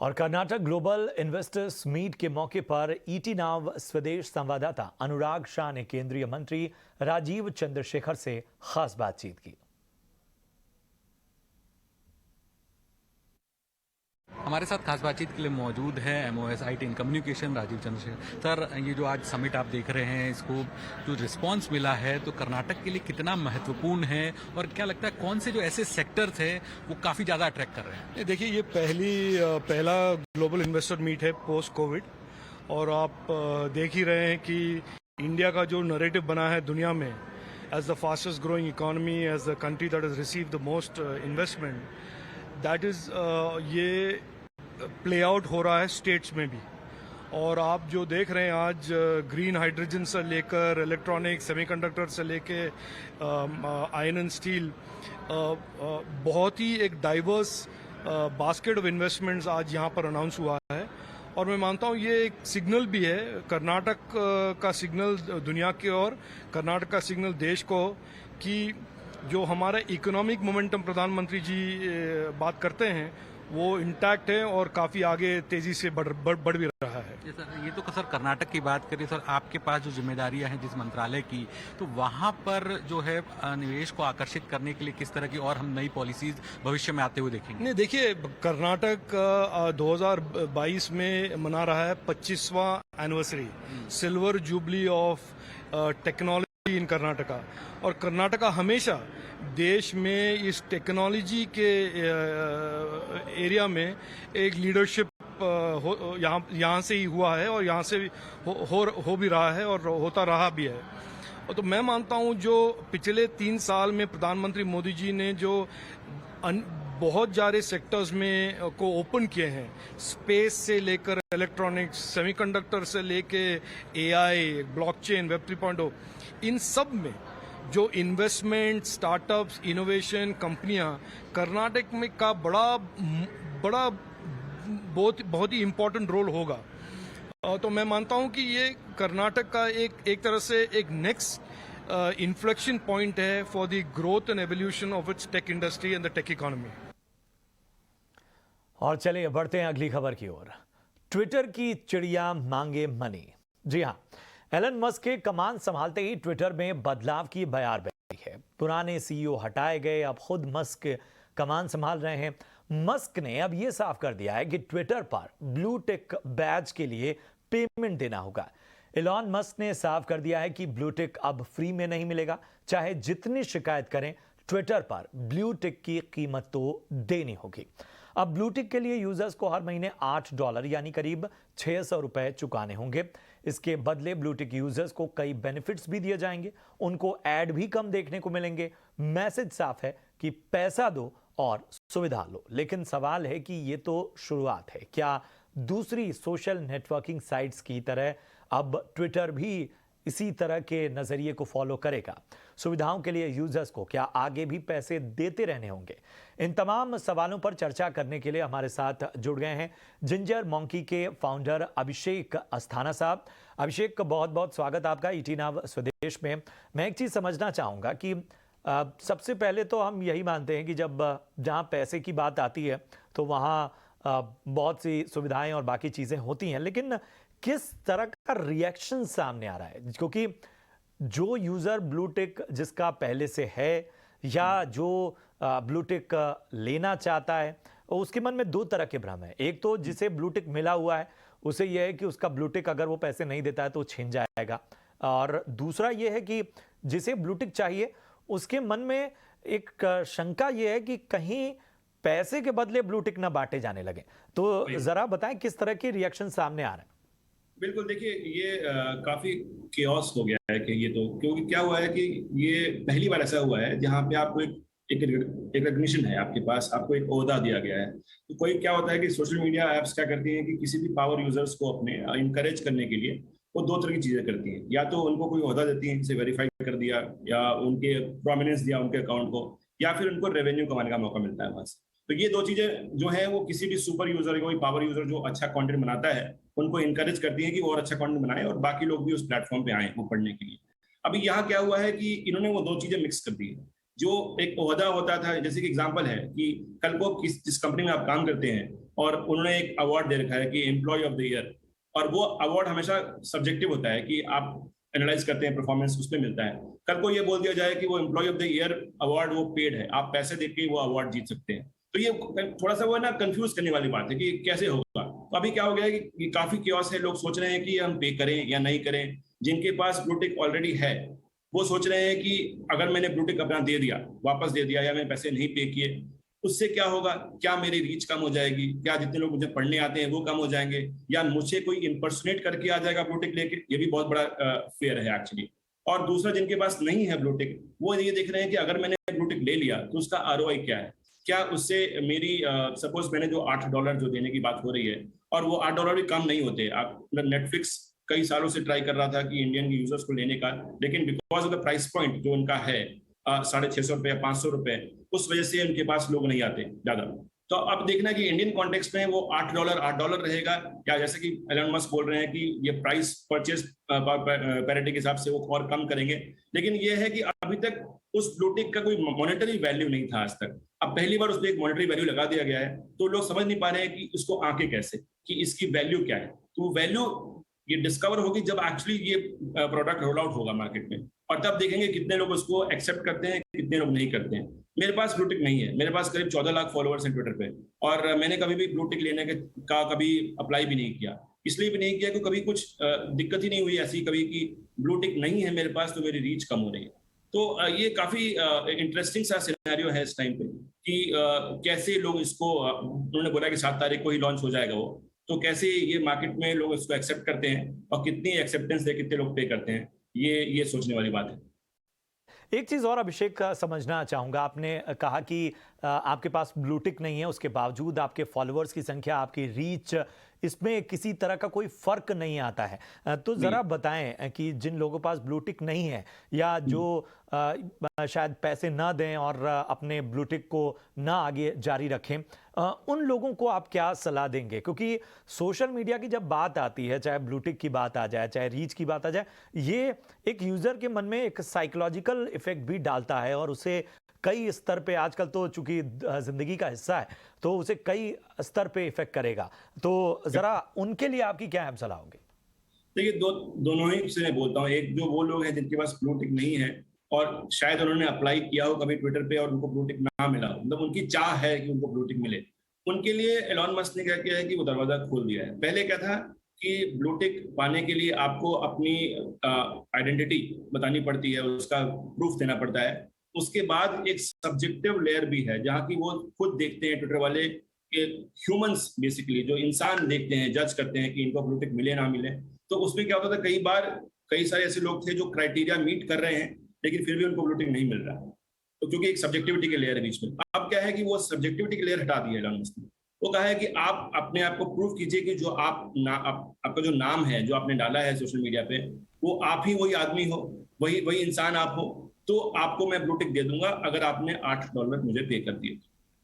और कर्नाटक ग्लोबल इन्वेस्टर्स मीट के मौके पर ईटी नाव स्वदेश संवाददाता अनुराग शाह ने केंद्रीय मंत्री राजीव चंद्रशेखर से खास बातचीत की। हमारे साथ खास बातचीत के लिए मौजूद है MOS IT in communication Rajeev Chandrasekhar sir. ये जो आज समिट आप देख रहे हैं, इसको जो रिस्पांस मिला है तो कर्नाटक के लिए कितना महत्वपूर्ण है और क्या लगता है कौन से जो ऐसे सेक्टर्स हैं वो काफी ज्यादा अट्रैक्ट कर रहे हैं? देखिए, ये पहला ग्लोबल इन्वेस्टर मीट है पोस्ट कोविड, और आप देख ही रहे हैं कि इंडिया का जो नरेटिव बना है दुनिया में as the fastest growing economy, as the country that has received the most investment, that is ये प्ले आउट हो रहा है स्टेट्स में भी। और आप जो देख रहे हैं आज ग्रीन हाइड्रोजन से लेकर इलेक्ट्रॉनिक सेमीकंडक्टर से लेके आयरन एंड स्टील, बहुत ही एक डाइवर्स बास्केट ऑफ इन्वेस्टमेंट्स आज यहाँ पर अनाउंस हुआ है। और मैं मानता हूँ ये एक सिग्नल भी है, कर्नाटक का सिग्नल दुनिया की ओर, कर्नाटक का सिग्नल देश को, कि जो हमारा इकोनॉमिक मोमेंटम प्रधानमंत्री जी बात करते हैं वो इंटैक्ट है और काफी आगे तेजी से बढ़ भी रहा है। सर, ये तो सर कर्नाटक की बात करें सर, आपके पास जो जिम्मेदारियां हैं जिस मंत्रालय की, तो वहां पर जो है निवेश को आकर्षित करने के लिए किस तरह की और हम नई पॉलिसीज भविष्य में आते हुए देखेंगे? नहीं, देखिए, कर्नाटक 2022 में मना रहा है 25वां anniversary, silver jubilee of technology in Karnataka. और कर्नाटका हमेशा देश में इस टेक्नोलॉजी के एरिया में एक लीडरशिप यहाँ से ही हुआ है और यहाँ से हो भी रहा है और होता रहा भी है। तो मैं मानता हूँ जो पिछले 3 साल में प्रधानमंत्री मोदी जी ने जो बहुत सारे सेक्टर्स में को ओपन किए हैं, स्पेस से लेकर इलेक्ट्रॉनिक्स, सेमीकंडक्टर से लेके AI, ब्लॉकचेन, वेब 3.0, इन सब में जो इन्वेस्टमेंट, स्टार्टअप्स, इनोवेशन कंपनियां कर्नाटक में का बड़ा बहुत ही इम्पोर्टेंट रोल होगा। तो मैं मानता हूं कि ये कर्नाटक का एक तरह से एक नेक्स्ट इन्फ्लेक्शन पॉइंट है for the growth and evolution of its tech industry and the tech economy. और चलिए बढ़ते हैं अगली खबर की ओर। ट्विटर की चिड़िया मांगे मनी। जी हां, एलन मस्क के कमान संभालते ही ट्विटर में बदलाव की बयार बही है। पुराने CEO हटाए गए, अब खुद मस्क कमान संभाल रहे हैं। मस्क ने अब यह साफ कर दिया है कि ट्विटर पर ब्लू टिक बैज के लिए पेमेंट देना होगा। एलन मस्क ने साफ कर दिया है कि ब्लू टिक अब फ्री में नहीं मिलेगा, चाहे जितनी शिकायत करें, ट्विटर पर ब्लू टिक की कीमत तो देनी होगी। अब ब्लू टिक के लिए यूजर्स को हर महीने $8 यानी करीब 600 रुपए चुकाने होंगे। इसके बदले ब्लू टिक यूजर्स को कई बेनिफिट्स भी दिए जाएंगे, उनको ऐड भी कम देखने को मिलेंगे। मैसेज साफ है कि पैसा दो और सुविधा लो। लेकिन सवाल है कि ये तो शुरुआत है, क्या दूसरी सोशल नेटवर्किंग साइट्स की तरह अब ट्विटर भी इसी तरह के नजरिए को फॉलो करेगा? सुविधाओं के लिए यूजर्स को क्या आगे भी पैसे देते रहने होंगे? इन तमाम सवालों पर चर्चा करने के लिए हमारे साथ जुड़ गए हैं जिंजर मॉन्की के फाउंडर अभिषेक अस्थाना साहब। अभिषेक, बहुत बहुत स्वागत आपका ईटी नाव स्वदेश में। मैं एक चीज समझना चाहूंगा कि सबसे पहले तो हम यही मानते हैं कि जहां पैसे की बात आती है तो वहां बहुत सी सुविधाएं और बाकी चीजें होती हैं, लेकिन किस तरह का रिएक्शन सामने आ रहा है? क्योंकि जो यूजर ब्लू टिक जिसका पहले से है या जो ब्लू टिक लेना चाहता है, उसके मन में 2 तरह के भ्रम है। एक तो जिसे ब्लू टिक मिला हुआ है उसे यह है कि उसका ब्लू टिक अगर वो पैसे नहीं देता है तो छीन जाएगा, और दूसरा यह है कि जिसे ब्लू टिक चाहिए उसके मन में एक शंका यह है कि कहीं पैसे के बदले ब्लू टिक ना बांटे जाने लगे। तो जरा बताएं किस तरह के रिएक्शन सामने आ रहे हैं? बिल्कुल, देखिए, ये काफी केओस हो गया है कि ये तो, क्योंकि क्या हुआ है कि ये पहली बार ऐसा हुआ है जहां पे आपको एक रिकग्निशन है, आपके पास आपको एक ओहदा दिया गया है। तो कोई क्या होता है कि सोशल मीडिया ऐप्स क्या करती हैं कि किसी भी पावर यूजर्स को अपने इनकरेज करने के लिए वो 2 तरह की चीजें करती हैं। या तो उनको कोई ओहदा देती हैं, जैसे वेरीफाई कर दिया या उनके प्रोमिनेंस दिया उनके अकाउंट को, या फिर उनको रेवेन्यू कमाने का मौका मिलता है वहां से। तो ये 2 चीजें जो है वो किसी भी सुपर यूजर, कोई पावर यूजर जो अच्छा कंटेंट बनाता है, उनको इनकरेज करती है कि वो और अच्छा कंटेंट बनाए और बाकी लोग भी उस प्लेटफॉर्म पे आए वो पढ़ने के लिए। अभी यहाँ क्या हुआ है कि इन्होंने वो 2 चीजें मिक्स कर दी है। जो एक ओहदा होता था, जैसे कि एग्जांपल है कि कल को जिस कंपनी में आप काम करते हैं और उन्होंने एक अवार्ड दे रखा है कि एम्प्लॉय ऑफ द ईयर, और वो अवार्ड हमेशा सब्जेक्टिव होता है कि आप एनालाइज करते हैं परफॉर्मेंस, उसमें मिलता है। कल को ये बोल दिया जाए कि वो employee of the year award वो पेड है, आप पैसे देके ही वो अवार्ड जीत सकते हैं, तो ये थोड़ा सा वो ना कंफ्यूज करने वाली बात है कि कैसे होगा। तो अभी क्या हो गया है कि काफी क्योस है, लोग सोच रहे हैं कि हम पे करें या नहीं करें। जिनके पास ब्लू टिक ऑलरेडी है वो सोच रहे हैं कि अगर मैंने ब्लू टिक अपना दे दिया, वापस दे दिया, या मैंने पैसे नहीं पे किए, उससे क्या होगा, क्या मेरी रीच कम हो जाएगी, क्या जितने लोग मुझे पढ़ने आते हैं वो कम हो जाएंगे, या मुझे कोई इंपर्सोनेट करके आ जाएगा ब्लू टिक लेके। ये भी बहुत बड़ा फेयर है एक्चुअली। और दूसरा, जिनके पास नहीं है ब्लू टिक, वो ये देख रहे हैं कि अगर मैंने ब्लू टिक ले लिया तो उसका ROI क्या है, क्या उससे मेरी सपोज मैंने जो $8 जो देने की बात हो रही है, और वो $8 भी कम नहीं होते। आप नेटफ्लिक्स कई सालों से ट्राई कर रहा था कि इंडियन के यूजर्स को लेने का, लेकिन because of the price point जो उनका है 650 रुपए या 500 रुपए, उस वजह से उनके पास लोग नहीं आते ज्यादा। तो अब देखना है कि इंडियन कॉन्टेक्स्ट में वो $8 रहेगा, या जैसे कि एलन मस्क बोल रहे हैं कि ये प्राइस परचेज पैरिटी के हिसाब से वो और कम करेंगे। लेकिन ये है कि अभी तक उस ब्लू टिक का कोई मॉनेटरी वैल्यू नहीं था आज तक। अब पहली बार उसको एक मॉनेटरी वैल्यू लगा दिया गया है, तो लोग समझ नहीं पा रहे हैं कि इसको आंके कैसे, कि इसकी वैल्यू क्या है। तो वैल्यू ये डिस्कवर होगी जब एक्चुअली ये प्रोडक्ट रोल आउट होगा मार्केट में, और तब देखेंगे कितने लोग उसको एक्सेप्ट करते हैं, कितने लोग नहीं करते हैं। मेरे पास ब्लू टिक नहीं है, मेरे पास करीब 14 लाख फॉलोअर्स हैं ट्विटर पे, और मैंने कभी भी ब्लू टिक लेने का कभी अप्लाई भी नहीं किया। इसलिए भी नहीं किया कि कभी कुछ दिक्कत ही नहीं हुई ऐसी कभी कि ब्लू टिक नहीं है मेरे पास तो मेरी रीच कम हो रही है। तो ये काफी इंटरेस्टिंग सा सिनेरियो है इस टाइम पे कि कैसे लोग इसको, उन्होंने बोला कि 7 तारीख को ही लॉन्च हो जाएगा वो, तो कैसे ये मार्केट में लोग इसको एक्सेप्ट करते हैं और कितनी एक्सेप्टेंस है, कितने लोग पे करते हैं, ये सोचने वाली बात है। एक चीज और अभिषेक समझना चाहूंगा, आपने कहा कि आपके पास ब्लू टिक नहीं है, उसके बावजूद आपके फॉलोअर्स की संख्या, आपकी रीच, इसमें किसी तरह का कोई फर्क नहीं आता है। तो जरा बताएं कि जिन लोगों के पास ब्लू टिक नहीं है, या जो शायद पैसे ना दें और अपने ब्लू टिक को ना आगे जारी रखें, उन लोगों को आप क्या सलाह देंगे? क्योंकि सोशल मीडिया की जब बात आती है, चाहे ब्लू टिक की बात आ जाए, चाहे रीच की बात आ जाए, ये एक यूजर के मन में एक साइकोलॉजिकल इफेक्ट भी डालता है, और उसे कई स्तर पे, आजकल तो चूंकि जिंदगी का हिस्सा है तो उसे कई स्तर पे इफेक्ट करेगा। तो जरा उनके लिए आपकी क्या अहम सलाह होगी? देखिए, दोनों ही से मैं बोलता हूँ। एक जो वो लोग हैं जिनके पास ब्लू टिक नहीं है और शायद उन्होंने अप्लाई किया हो कभी ट्विटर पे और उनको ब्लू टिक ना मिला, मतलब उनकी चाह है कि उनको ब्लू टिक मिले, उनके लिए एलन मस्क ने क्या किया है कि वो दरवाजा खोल दिया है। पहले क्या था कि ब्लू टिक पाने के लिए आपको अपनी आइडेंटिटी बतानी पड़ती है, उसका प्रूफ देना पड़ता है। उसके बाद एक सब्जेक्टिव लेयर भी है जहाँ की वो खुद देखते हैं ट्विटर वाले कि ह्यूमंस बेसिकली जो इंसान देखते हैं, जज करते हैं कि इनको ब्लू टिक मिले ना मिले। तो उसमें क्या होता था, कई बार कई सारे ऐसे लोग थे जो क्राइटेरिया मीट कर रहे हैं लेकिन फिर भी उनको ब्लू टिक नहीं मिल रहा, तो क्योंकि एक सब्जेक्टिविटी के लेयर है बीच में। अब क्या है कि वो सब्जेक्टिविटी के लेयर हटा दिया एलन मस्क ने। वो कहा है कि आप अपने आप को प्रूव कीजिए कि जो आपका जो नाम है जो आपने डाला है सोशल मीडिया पे, वो आप ही वही आदमी हो, वही इंसान आप हो, तो आपको मैं ब्लू टिक दे दूंगा अगर आपने $8 मुझे पे कर दिए।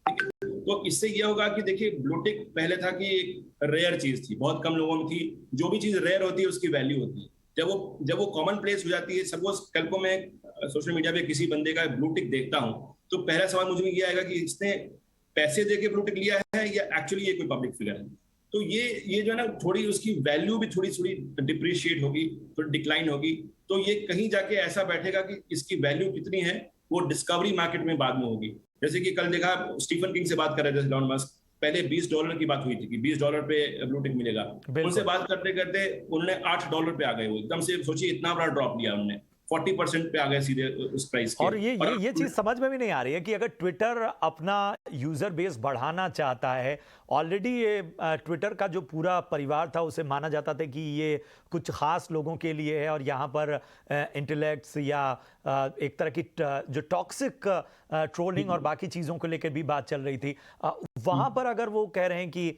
ठीक है, तो इससे यह होगा कि देखिए, ब्लू टिक पहले था कि एक रेयर चीज थी, बहुत कम लोगों में थी। जो भी चीज रेयर होती है उसकी वैल्यू होती है। जब वो कॉमन प्लेस हो जाती है, सपोज कल को मैं सोशल मीडिया पे किसी बंदे का ब्लू टिक देखता हूं, तो पहला सवाल मुझे ये आएगा कि इसने पैसे देके ब्लू टिक लिया है या एक्चुअली ये कोई पब्लिक फिगर है। तो ये जो है ना, थोड़ी उसकी वैल्यू भी थोड़ी डिप्रिशिएट होगी, थोड़ी डिक्लाइन होगी। तो ये कहीं जाके ऐसा बैठेगा कि इसकी वैल्यू कितनी है वो डिस्कवरी मार्केट में बाद में होगी। जैसे कि कल देखा, स्टीफन किंग से बात कर रहे थे एलन मस्क, पहले $20 की बात हुई थी कि $20 पे ब्लू टिक मिलेगा। उनसे बात करते करते उन्होंने $8 पे आ गए। वो एकदम से सोचिए, इतना बड़ा ड्रॉप लिया उन्होंने, 40% पे आ गए सीधे उस प्राइस के। और ये चीज समझ में भी नहीं आ रही है कि अगर ट्विटर अपना यूजर बेस बढ़ाना चाहता है, ऑलरेडी ये ट्विटर का जो पूरा परिवार था उसे माना जाता था कि ये कुछ खास लोगों के लिए है, और यहाँ पर इंटेलेक्ट्स या एक तरह की जो टॉक्सिक ट्रोलिंग और बाकी चीज़ों को लेकर भी बात चल रही थी, वहाँ पर अगर वो कह रहे हैं कि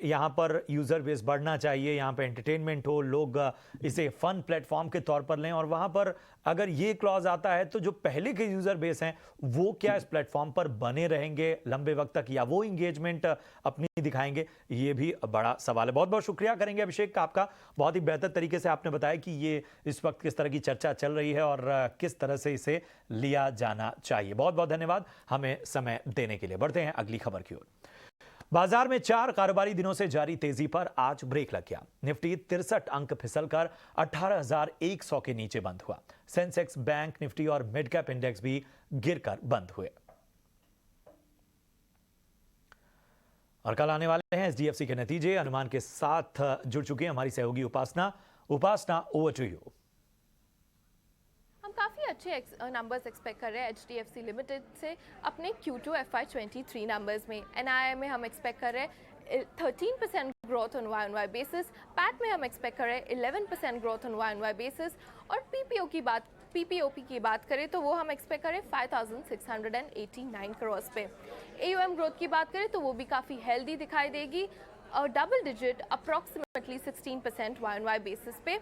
यहाँ पर यूज़र बेस बढ़ना चाहिए, यहाँ पर एंटरटेनमेंट हो, लोग इसे फन प्लेटफॉर्म के तौर पर लें, और वहाँ पर अगर ये क्लॉज आता है तो जो पहले के यूज़र बेस हैं वो क्या इस प्लेटफॉर्म पर बने रहेंगे लंबे वक्त तक, या वो इंगेजमेंट अपनी दिखाएंगे? ये भी बड़ा सवाल है। बहुत बहुत शुक्रिया करेंगे अभिषेक आपका, बहुत ही बेहतर तरीके से आपने बताया कि ये इस वक्त किस तरह की चर्चा चल रही है और किस तरह से इसे लिया जाना चाहिए। बहुत बहुत धन्यवाद हमें समय देने के लिए। बढ़ते हैं अगली खबर की ओर। बाजार में 4 कारोबारी दिनों से जारी तेजी पर आज ब्रेक लग गया। निफ्टी 63 अंक फिसलकर 18,100 के नीचे बंद हुआ। सेंसेक्स, बैंक निफ्टी और मिड कैप इंडेक्स भी गिरकर बंद हुए। और कल आने वाले हैं एचडीएफसी के नतीजे। अनुमान के साथ जुड़ चुके हैं हमारी सहयोगी उपासना। Over to you. हम काफ़ी अच्छे नंबर्स एक्सपेक्ट कर रहे हैं एचडीएफसी लिमिटेड से अपने Q2 FY23 नंबर्स में। एनआईआई में हम एक्सपेक्ट कर रहे हैं 13% growth on Y basis. PAT में हम एक्सपेक्ट कर रहे हैं 11% ग्रोथ ऑन वाई बेसिस। और पीपीओपी की बात करें तो वो हम एक्सपेक्ट करें 5,689 करोड़ पे। AUM ग्रोथ की बात करें तो वो भी काफ़ी हेल्दी दिखाई देगी और double digit approximately 16% Y basis पे।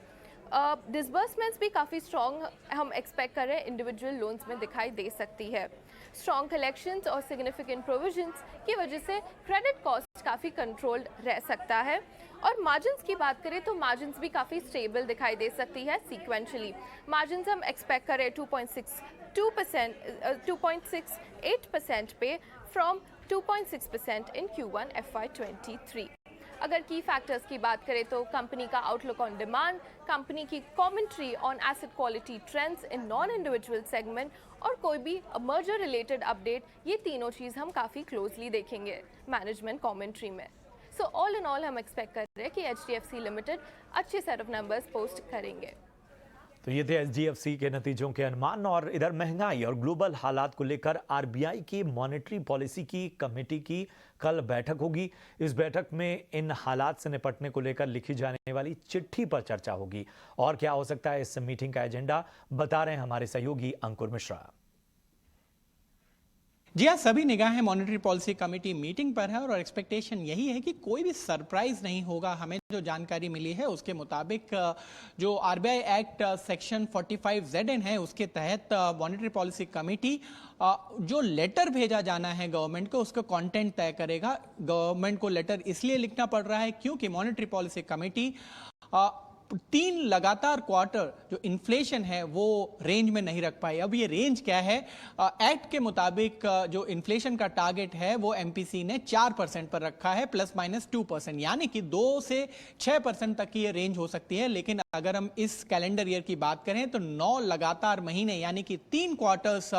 डिसबर्समेंट्स भी काफ़ी स्ट्रॉन्ग हम एक्सपेक्ट कर रहे हैं इंडिविजुअल लोन्स में दिखाई दे सकती है। स्ट्रॉन्ग कलेक्शंस और सिग्निफिकेंट प्रोविजंस की वजह से क्रेडिट कॉस्ट काफ़ी कंट्रोल्ड रह सकता है। और मार्जिन्स की बात करें तो मार्जिन्स भी काफ़ी स्टेबल दिखाई दे सकती है सीक्वेंशली। मार्जिन्स हम एक्सपेक्ट करें 2.68% पे फ्रॉम 2.6% इन Q1 FY23। अगर की फैक्टर्स की बात करें तो कंपनी का आउटलुक ऑन डिमांड, कंपनी की commentary on asset quality trends in non individual segment और कोई भी मर्जर रिलेटेड अपडेट, ये तीनों चीज़ हम काफ़ी क्लोजली देखेंगे मैनेजमेंट कमेंट्री में। सो ऑल इन ऑल हम एक्सपेक्ट कर रहे हैं कि एचडीएफसी लिमिटेड अच्छे सेट ऑफ नंबर्स पोस्ट करेंगे। तो ये थे एचडीएफसी के नतीजों के अनुमान। और इधर महंगाई और ग्लोबल हालात को लेकर आरबीआई की मॉनेटरी पॉलिसी की कमेटी की कल बैठक होगी। इस बैठक में इन हालात से निपटने को लेकर लिखी जाने वाली चिट्ठी पर चर्चा होगी। और क्या हो सकता है इस मीटिंग का एजेंडा, बता रहे हैं हमारे सहयोगी अंकुर मिश्रा। जी हाँ, सभी निगाहें मॉनेटरी पॉलिसी कमेटी मीटिंग पर है और एक्सपेक्टेशन यही है कि कोई भी सरप्राइज नहीं होगा। हमें जो जानकारी मिली है उसके मुताबिक जो आरबीआई एक्ट सेक्शन 45ZN है उसके तहत मॉनेटरी पॉलिसी कमेटी जो लेटर भेजा जाना है गवर्नमेंट को उसका कंटेंट तय करेगा। गवर्नमेंट को लेटर इसलिए लिखना पड़ रहा है क्योंकि मॉनेटरी पॉलिसी कमेटी 3 लगातार क्वार्टर जो इन्फ्लेशन है वो रेंज में नहीं रख पाई। अब ये रेंज क्या है? एक्ट के मुताबिक जो इन्फ्लेशन का टारगेट है वो एमपीसी ने 4% पर रखा है ±2%, यानी कि 2 से 6% तक की ये रेंज हो सकती है। लेकिन अगर हम इस कैलेंडर ईयर की बात करें तो 9 लगातार महीने यानी कि 3 क्वार्टर्स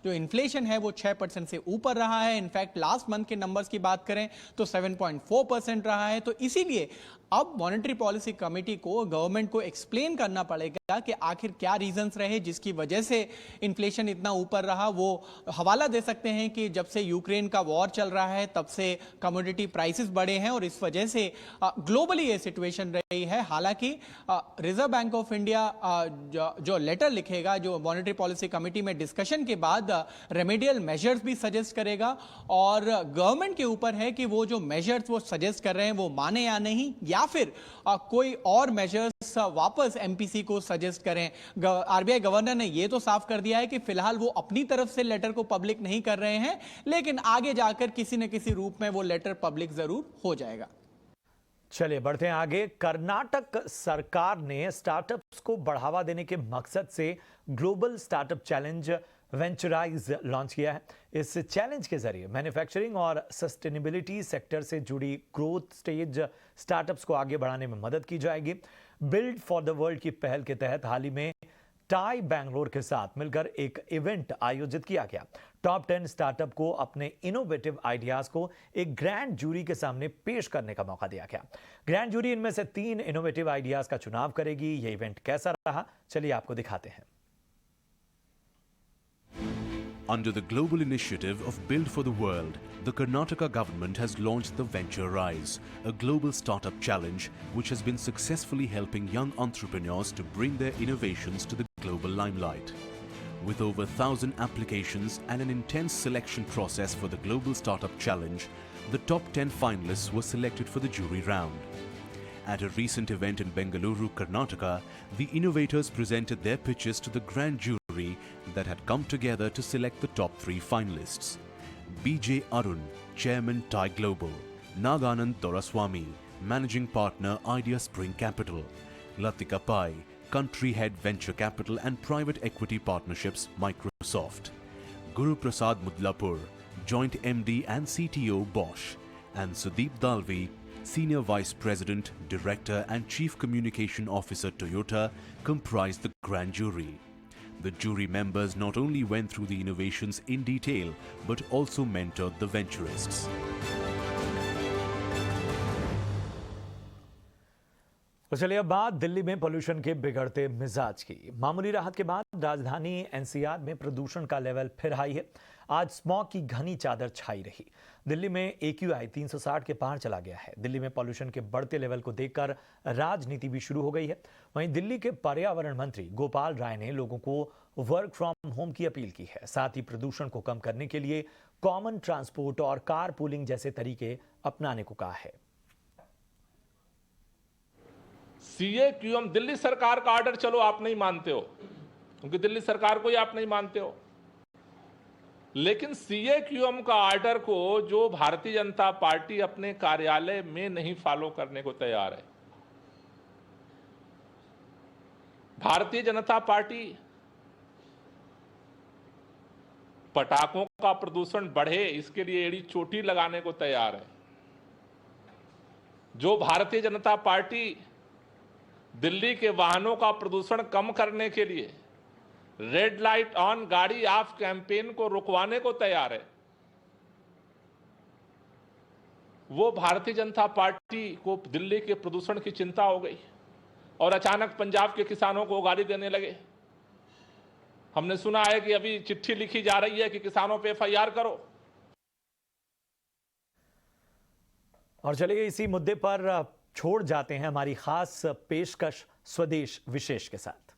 जो इन्फ्लेशन है वो 6% से ऊपर रहा है। इनफैक्ट लास्ट मंथ के नंबर्स की बात करें तो 7.4% रहा है। तो इसीलिए अब मॉनेटरी पॉलिसी कमेटी को गवर्नमेंट को एक्सप्लेन करना पड़ेगा कि आखिर क्या रीजंस रहे जिसकी वजह से इन्फ्लेशन इतना ऊपर रहा। वो हवाला दे सकते हैं कि जब से यूक्रेन का वॉर चल रहा है तब से कमोडिटी प्राइसेस बढ़े हैं और इस वजह से ग्लोबली ये सिचुएशन रही है। हालांकि रिजर्व बैंक ऑफ इंडिया जो लेटर लिखेगा जो मॉनेटरी पॉलिसी कमेटी में डिस्कशन के बाद रेमेडियल मेजर्स भी सजेस्ट करेगा और गवर्नमेंट के ऊपर है कि वो जो मेजर्स वो सजेस्ट कर रहे हैं वो माने या नहीं, या फिर कोई और मेजर्स वापस एमपीसी को सजेस्ट करें। आरबीआई गवर्नर ने यह तो साफ कर दिया है कि फिलहाल वो अपनी तरफ से लेटर को पब्लिक नहीं कर रहे हैं, लेकिन आगे जाकर किसी न किसी रूप में वो लेटर पब्लिक जरूर हो जाएगा। चलिए बढ़ते हैं आगे। कर्नाटक सरकार ने स्टार्टअप्स को बढ़ावा देने के मकसद से ग्लोबल स्टार्टअप चैलेंज वेंचराइज लॉन्च किया है। इस चैलेंज के जरिए मैन्युफैक्चरिंग और सस्टेनेबिलिटी सेक्टर से जुड़ी ग्रोथ स्टेज स्टार्टअप्स को आगे बढ़ाने में मदद की जाएगी। बिल्ड फॉर द वर्ल्ड की पहल के तहत हाल ही में टाई बैंगलोर के साथ मिलकर एक इवेंट आयोजित किया गया। टॉप 10 स्टार्टअप को अपने इनोवेटिव आइडियाज को एक ग्रैंड जूरी के सामने पेश करने का मौका दिया गया। ग्रैंड जूरी इनमें से 3 इनोवेटिव आइडियाज का चुनाव करेगी। यह इवेंट कैसा रहा, चलिए आपको दिखाते हैं। Under the global initiative of Build for the World, the Karnataka government has launched the Venture Rise, a global startup challenge which has been successfully helping young entrepreneurs to bring their innovations to the global limelight. With over 1,000 applications and an intense selection process for the Global Startup Challenge, the top 10 finalists were selected for the jury round. At a recent event in Bengaluru, Karnataka, the innovators presented their pitches to the grand jury that had come together to select the top 3 finalists. BJ Arun, Chairman Thai Global; Naganand Doraswamy, Managing Partner Idea Spring Capital; Latika Pai, Country Head Venture Capital and Private Equity Partnerships Microsoft; Guru Prasad Mudlapur, Joint MD and CTO Bosch; and Sudeep Dalvi, Senior Vice President, Director and Chief Communication Officer Toyota, comprised the grand jury. The jury members not only went through the innovations in detail, but also mentored the venturists. तो चलिए अब बात दिल्ली में पोल्यूशन के बिगड़ते मिजाज की। मामूली राहत के बाद राजधानी एनसीआर में प्रदूषण का लेवल फिर हाई है। आज स्मॉग की घनी चादर छाई रही। दिल्ली में AQI 360 के पार चला गया है। दिल्ली में पोल्यूशन के बढ़ते लेवल को देखकर राजनीति भी शुरू हो गई है। वहीं दिल्ली के पर्यावरण मंत्री गोपाल राय ने लोगों को वर्क फ्रॉम होम की अपील की है। साथ ही प्रदूषण को कम करने के लिए कॉमन ट्रांसपोर्ट और कार पूलिंग जैसे तरीके अपनाने को कहा है। CAQM दिल्ली सरकार का ऑर्डर चलो आप नहीं मानते हो, क्योंकि दिल्ली सरकार को ही आप नहीं मानते हो, लेकिन CAQM का ऑर्डर को जो भारतीय जनता पार्टी अपने कार्यालय में नहीं फॉलो करने को तैयार है। भारतीय जनता पार्टी पटाखों का प्रदूषण बढ़े इसके लिए एड़ी चोटी लगाने को तैयार है। जो भारतीय जनता पार्टी दिल्ली के वाहनों का प्रदूषण कम करने के लिए रेड लाइट ऑन गाड़ी ऑफ कैंपेन को रुकवाने को तैयार है, वो भारतीय जनता पार्टी को दिल्ली के प्रदूषण की चिंता हो गई और अचानक पंजाब के किसानों को गाली देने लगे। हमने सुना है कि अभी चिट्ठी लिखी जा रही है कि किसानों पे FIR करो। और चलिए इसी मुद्दे पर छोड़ जाते हैं हमारी खास पेशकश स्वदेश विशेष के साथ।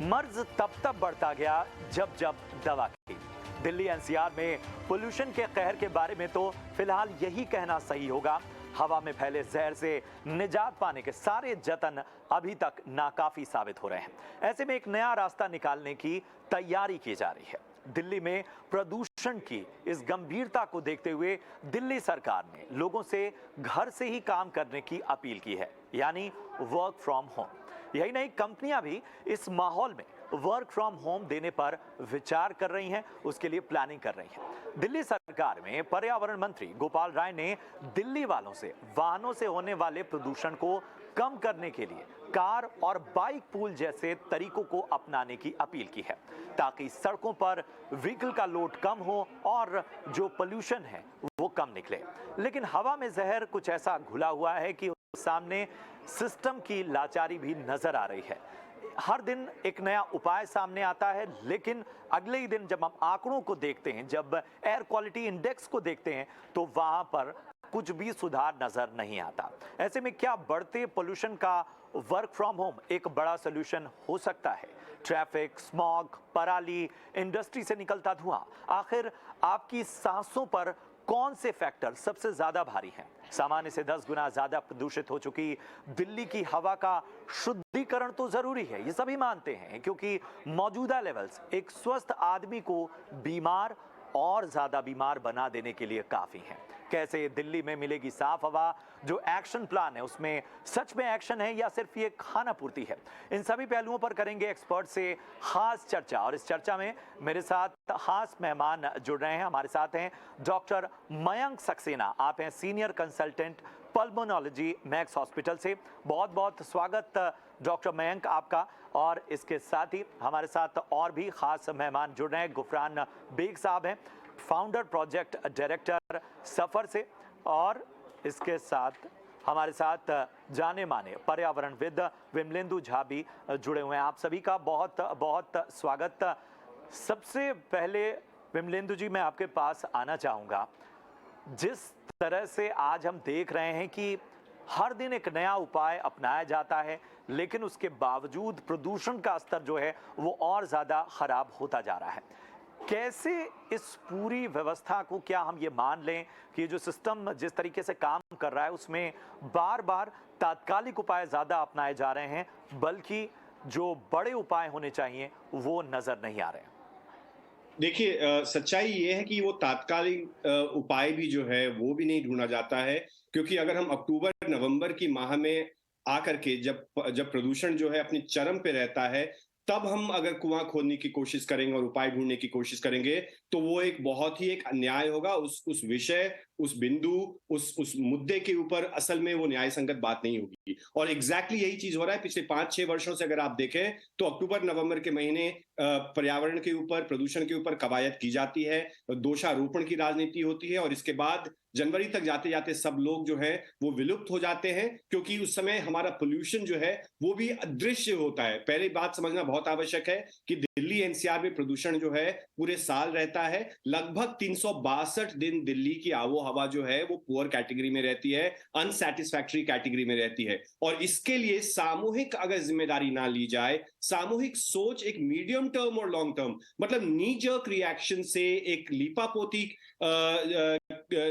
मर्ज तब बढ़ता गया जब दवा की। दिल्ली NCR में पोल्यूशन के कहर के बारे में तो फिलहाल यही कहना सही होगा, हवा में फैले जहर से निजात पाने के सारे जतन अभी तक नाकाफी साबित हो रहे हैं। ऐसे में एक नया रास्ता निकालने की तैयारी की जा रही है। दिल्ली में प्रदूषण की इस गंभीरता को देखते हुए दिल्ली सरकार ने लोगों से घर से ही काम करने की अपील की है, यानी वर्क फ्रॉम होम। यही नहीं, कंपनियां भी इस माहौल में वर्क फ्रॉम होम देने पर विचार कर रही हैं, उसके लिए प्लानिंग कर रही हैं। दिल्ली सरकार में पर्यावरण मंत्री गोपाल राय ने दिल्ली वालों से वाहनों से होने वाले प्रदूषण को कम करने के लिए कार और बाइक पूल जैसे तरीकों को अपनाने की अपील की है, ताकि सड़कों पर व्हीकल का लोड कम हो और जो पोल्यूशन है वो कम निकले। लेकिन हवा में जहर कुछ ऐसा घुला हुआ है कि सामने सिस्टम की लाचारी भी नजर आ रही है। हर दिन एक नया उपाय सामने आता है, लेकिन अगले ही दिन जब हम आंकड़ों को देखते हैं, जब एयर क्वालिटी इंडेक्स को देखते हैं, तो वहां पर कुछ भी सुधार नजर नहीं आता। ऐसे में क्या बढ़ते पोल्यूशन का वर्क फ्रॉम होम एक बड़ा सोल्यूशन हो सकता है? ट्रैफिक, स्मॉग, पराली, इंडस्ट्री से निकलता धुआं, आखिर आपकी सांसों पर कौन से फैक्टर सबसे ज्यादा भारी हैं? सामान्य से 10 गुना ज्यादा प्रदूषित हो चुकी दिल्ली की हवा का शुद्धिकरण तो जरूरी है, ये सभी मानते हैं, क्योंकि मौजूदा लेवल्स एक स्वस्थ आदमी को बीमार और ज्यादा बीमार बना देने के लिए काफी हैं। कैसे दिल्ली में मिलेगी साफ हवा? जो एक्शन प्लान है उसमें सच में एक्शन है या सिर्फ ये खाना पूर्ति है? इन सभी पहलुओं पर करेंगे एक्सपर्ट से खास चर्चा, और इस चर्चा में मेरे साथ खास मेहमान जुड़ रहे हैं। हमारे साथ हैं डॉक्टर मयंक सक्सेना, आप हैं senior consultant pulmonology max hospital से। बहुत बहुत स्वागत डॉक्टर मयंक आपका। और इसके साथ ही हमारे साथ और भी खास मेहमान जुड़ रहे हैं। गुफरान बेग साहब हैं, फाउंडर प्रोजेक्ट डायरेक्टर सफर से, और इसके साथ हमारे साथ जाने माने पर्यावरणविद विमलेंदु झा भी जुड़े हुए हैं। आप सभी का बहुत बहुत स्वागत। सबसे पहले विमलेंदु जी, मैं आपके पास आना चाहूँगा। जिस तरह से आज हम देख रहे हैं कि हर दिन एक नया उपाय अपनाया जाता है, लेकिन उसके बावजूद प्रदूषण का स्तर जो है वो और ज़्यादा खराब होता जा रहा है। कैसे इस पूरी व्यवस्था को, क्या हम ये मान लें कि जो सिस्टम जिस तरीके से काम कर रहा है उसमें बार बार तात्कालिक उपाय ज़्यादा अपनाए जा रहे हैं, बल्कि जो बड़े उपाय होने चाहिए वो नज़र नहीं आ रहे हैं? देखिए सच्चाई ये है कि वो तात्कालिक उपाय भी जो है वो भी नहीं ढूंढा जाता है, क्योंकि अगर हम अक्टूबर नवंबर की माह में आकर के जब जब प्रदूषण जो है अपनी चरम पे रहता है, तब हम अगर कुआं खोदने की कोशिश करेंगे और उपाय ढूंढने की कोशिश करेंगे, तो वो एक बहुत ही एक अन्याय होगा। उस विषय, उस बिंदु, उस मुद्दे के ऊपर असल में वो न्याय संगत बात नहीं होगी। और एग्जैक्टली यही चीज हो रहा है पिछले 5-6 वर्षों से। अगर आप देखें तो अक्टूबर नवंबर के महीने पर्यावरण के ऊपर, प्रदूषण के ऊपर कवायद की जाती है, दोषारोपण की राजनीति होती है, और इसके बाद जनवरी तक जाते जाते सब लोग जो है वो विलुप्त हो जाते हैं, क्योंकि उस समय हमारा पोल्यूशन जो है वो भी अदृश्य होता है। पहली बात समझना बहुत आवश्यक है कि दिल्ली एनसीआर में प्रदूषण जो है पूरे साल रहता है। लगभग 362 दिन दिल्ली की आबो हवा जो है वो पुअर कैटेगरी में रहती है, अनसैटिस्फैक्टरी कैटेगरी में रहती है। और इसके लिए सामूहिक अगर जिम्मेदारी ना ली जाए, सामूहिक सोच, एक मीडियम टर्म और लॉन्ग टर्म, मतलब नी जर्क रिएक्शन से, एक लीपापोती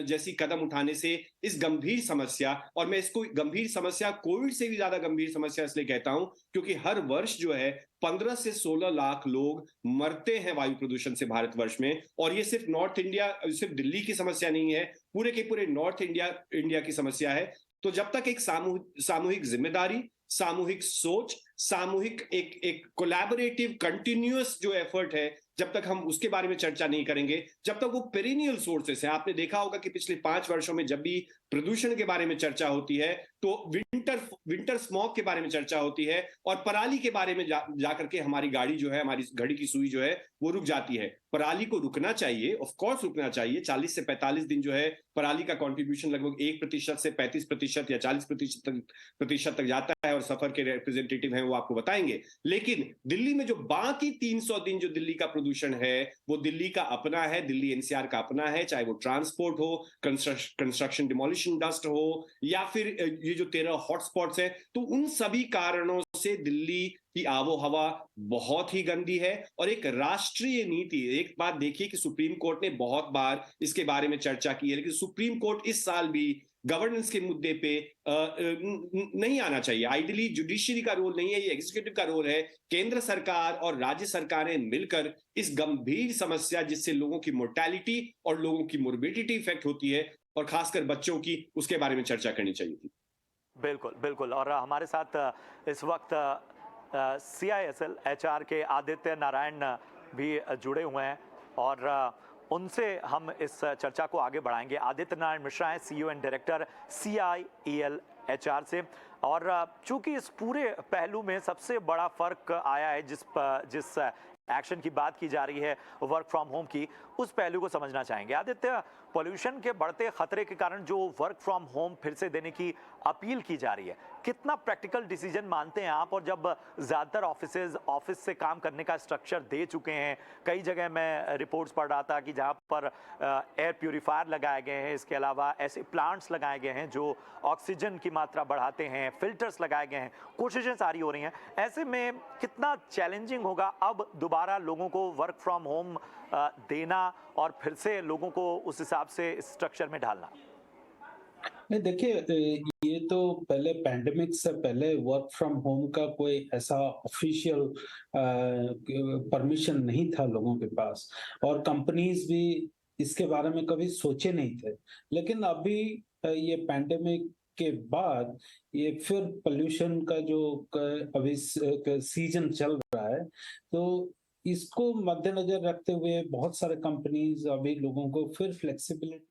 जैसी कदम उठाने से इस गंभीर समस्या, और मैं इसको गंभीर समस्या कोविड से भी ज्यादा गंभीर समस्या इसलिए कहता हूं क्योंकि हर वर्ष जो है 15 से 16 लाख लोग मरते हैं वायु प्रदूषण से भारतवर्ष में। और ये सिर्फ नॉर्थ इंडिया, सिर्फ दिल्ली की समस्या नहीं है, पूरे के पूरे नॉर्थ इंडिया की समस्या है। तो जब तक एक सामूहिक जिम्मेदारी, सामूहिक सोच, सामूहिक एक कोलैबोरेटिव कंटिन्यूअस जो एफर्ट है, जब तक हम उसके बारे में चर्चा नहीं करेंगे, जब तक वो पेरिनियल सोर्सेस है। आपने देखा होगा कि पिछले 5 वर्षों में जब भी प्रदूषण के बारे में चर्चा होती है तो विंटर स्मॉग के बारे में चर्चा होती है, और पराली के बारे में जाकर के हमारी गाड़ी जो है, हमारी घड़ी की सुई जो है वो रुक जाती है। पराली को रुकना चाहिए, ऑफ कोर्स रुकना चाहिए। 40 से 45 दिन जो है पराली का कंट्रीब्यूशन लगभग 1% से 35% या 40% तक जाता है, और सफर के रिप्रेजेंटेटिव हैं वो आपको बताएंगे। लेकिन दिल्ली में जो बाकी 300 दिन जो दिल्ली का प्रदूषण है वो दिल्ली का अपना है, दिल्ली एनसीआर का अपना है, चाहे वो ट्रांसपोर्ट हो, कंस्ट्रक्शन डिमोलिशन डस्ट हो, या फिर ये जो 13 हॉटस्पॉट्स है। तो उन सभी कारणों से दिल्ली की आबो हवा बहुत ही गंदी है। और एक राष्ट्रीय नीति, एक बात देखिए कि सुप्रीम कोर्ट ने बहुत बार इसके बारे में चर्चा की है, लेकिन सुप्रीम कोर्ट इस साल भी गवर्नेंस के मुद्दे पे नहीं आना चाहिए। आइडियली जुडिशरी का रोल नहीं है, ये एग्जीक्यूटिव का रोल है। केंद्र सरकार और राज्य सरकारें मिलकर इस गंभीर समस्या, जिससे लोगों की मोर्टेलिटी और लोगों की मोर्बिडिटी इफेक्ट होती है, और खासकर बच्चों की, उसके बारे में चर्चा करनी चाहिए थी। बिल्कुल बिल्कुल। और हमारे साथ इस वक्त CISL HR के आदित्य नारायण भी जुड़े हुए हैं, और उनसे हम इस चर्चा को आगे बढ़ाएंगे। आदित्य नारायण मिश्रा हैं, CEO and director CIEL HR से। और चूंकि इस पूरे पहलू में सबसे बड़ा फर्क आया है, जिस एक्शन की बात की जा रही है वर्क फ्रॉम होम की, उस पहलू को समझना चाहेंगे। आदित्य, पोल्यूशन के बढ़ते खतरे के कारण जो वर्क फ्रॉम होम फिर से देने की अपील की जा रही है, कितना प्रैक्टिकल डिसीजन मानते हैं आप? और जब ज़्यादातर ऑफिस से काम करने का स्ट्रक्चर दे चुके हैं, कई जगह मैं रिपोर्ट्स पढ़ रहा था कि जहां पर एयर प्यूरिफायर लगाए गए हैं, इसके अलावा ऐसे प्लांट्स लगाए गए हैं जो ऑक्सीजन की मात्रा बढ़ाते हैं, फिल्टर्स लगाए गए हैं, कोशिशें सारी हो रही हैं, ऐसे में कितना चैलेंजिंग होगा अब दोबारा लोगों को वर्क फ्रॉम होम देना और फिर से लोगों को उस हिसाब से स्ट्रक्चर में ढालना? नहीं, देखिए, ये तो पहले पैंडेमिक से पहले वर्क फ्रॉम होम का कोई ऐसा ऑफिशियल परमिशन नहीं था लोगों के पास, और कंपनीज भी इसके बारे में कभी सोचे नहीं थे। लेकिन अभी ये पैंडेमिक के बाद ये फिर पोल्यूशन का जो अभी सीजन चल रहा है, तो इसको मद्देनजर रखते हुए बहुत सारे कंपनीज अभी लोगों को फिर फ्लेक्सिबिलिटी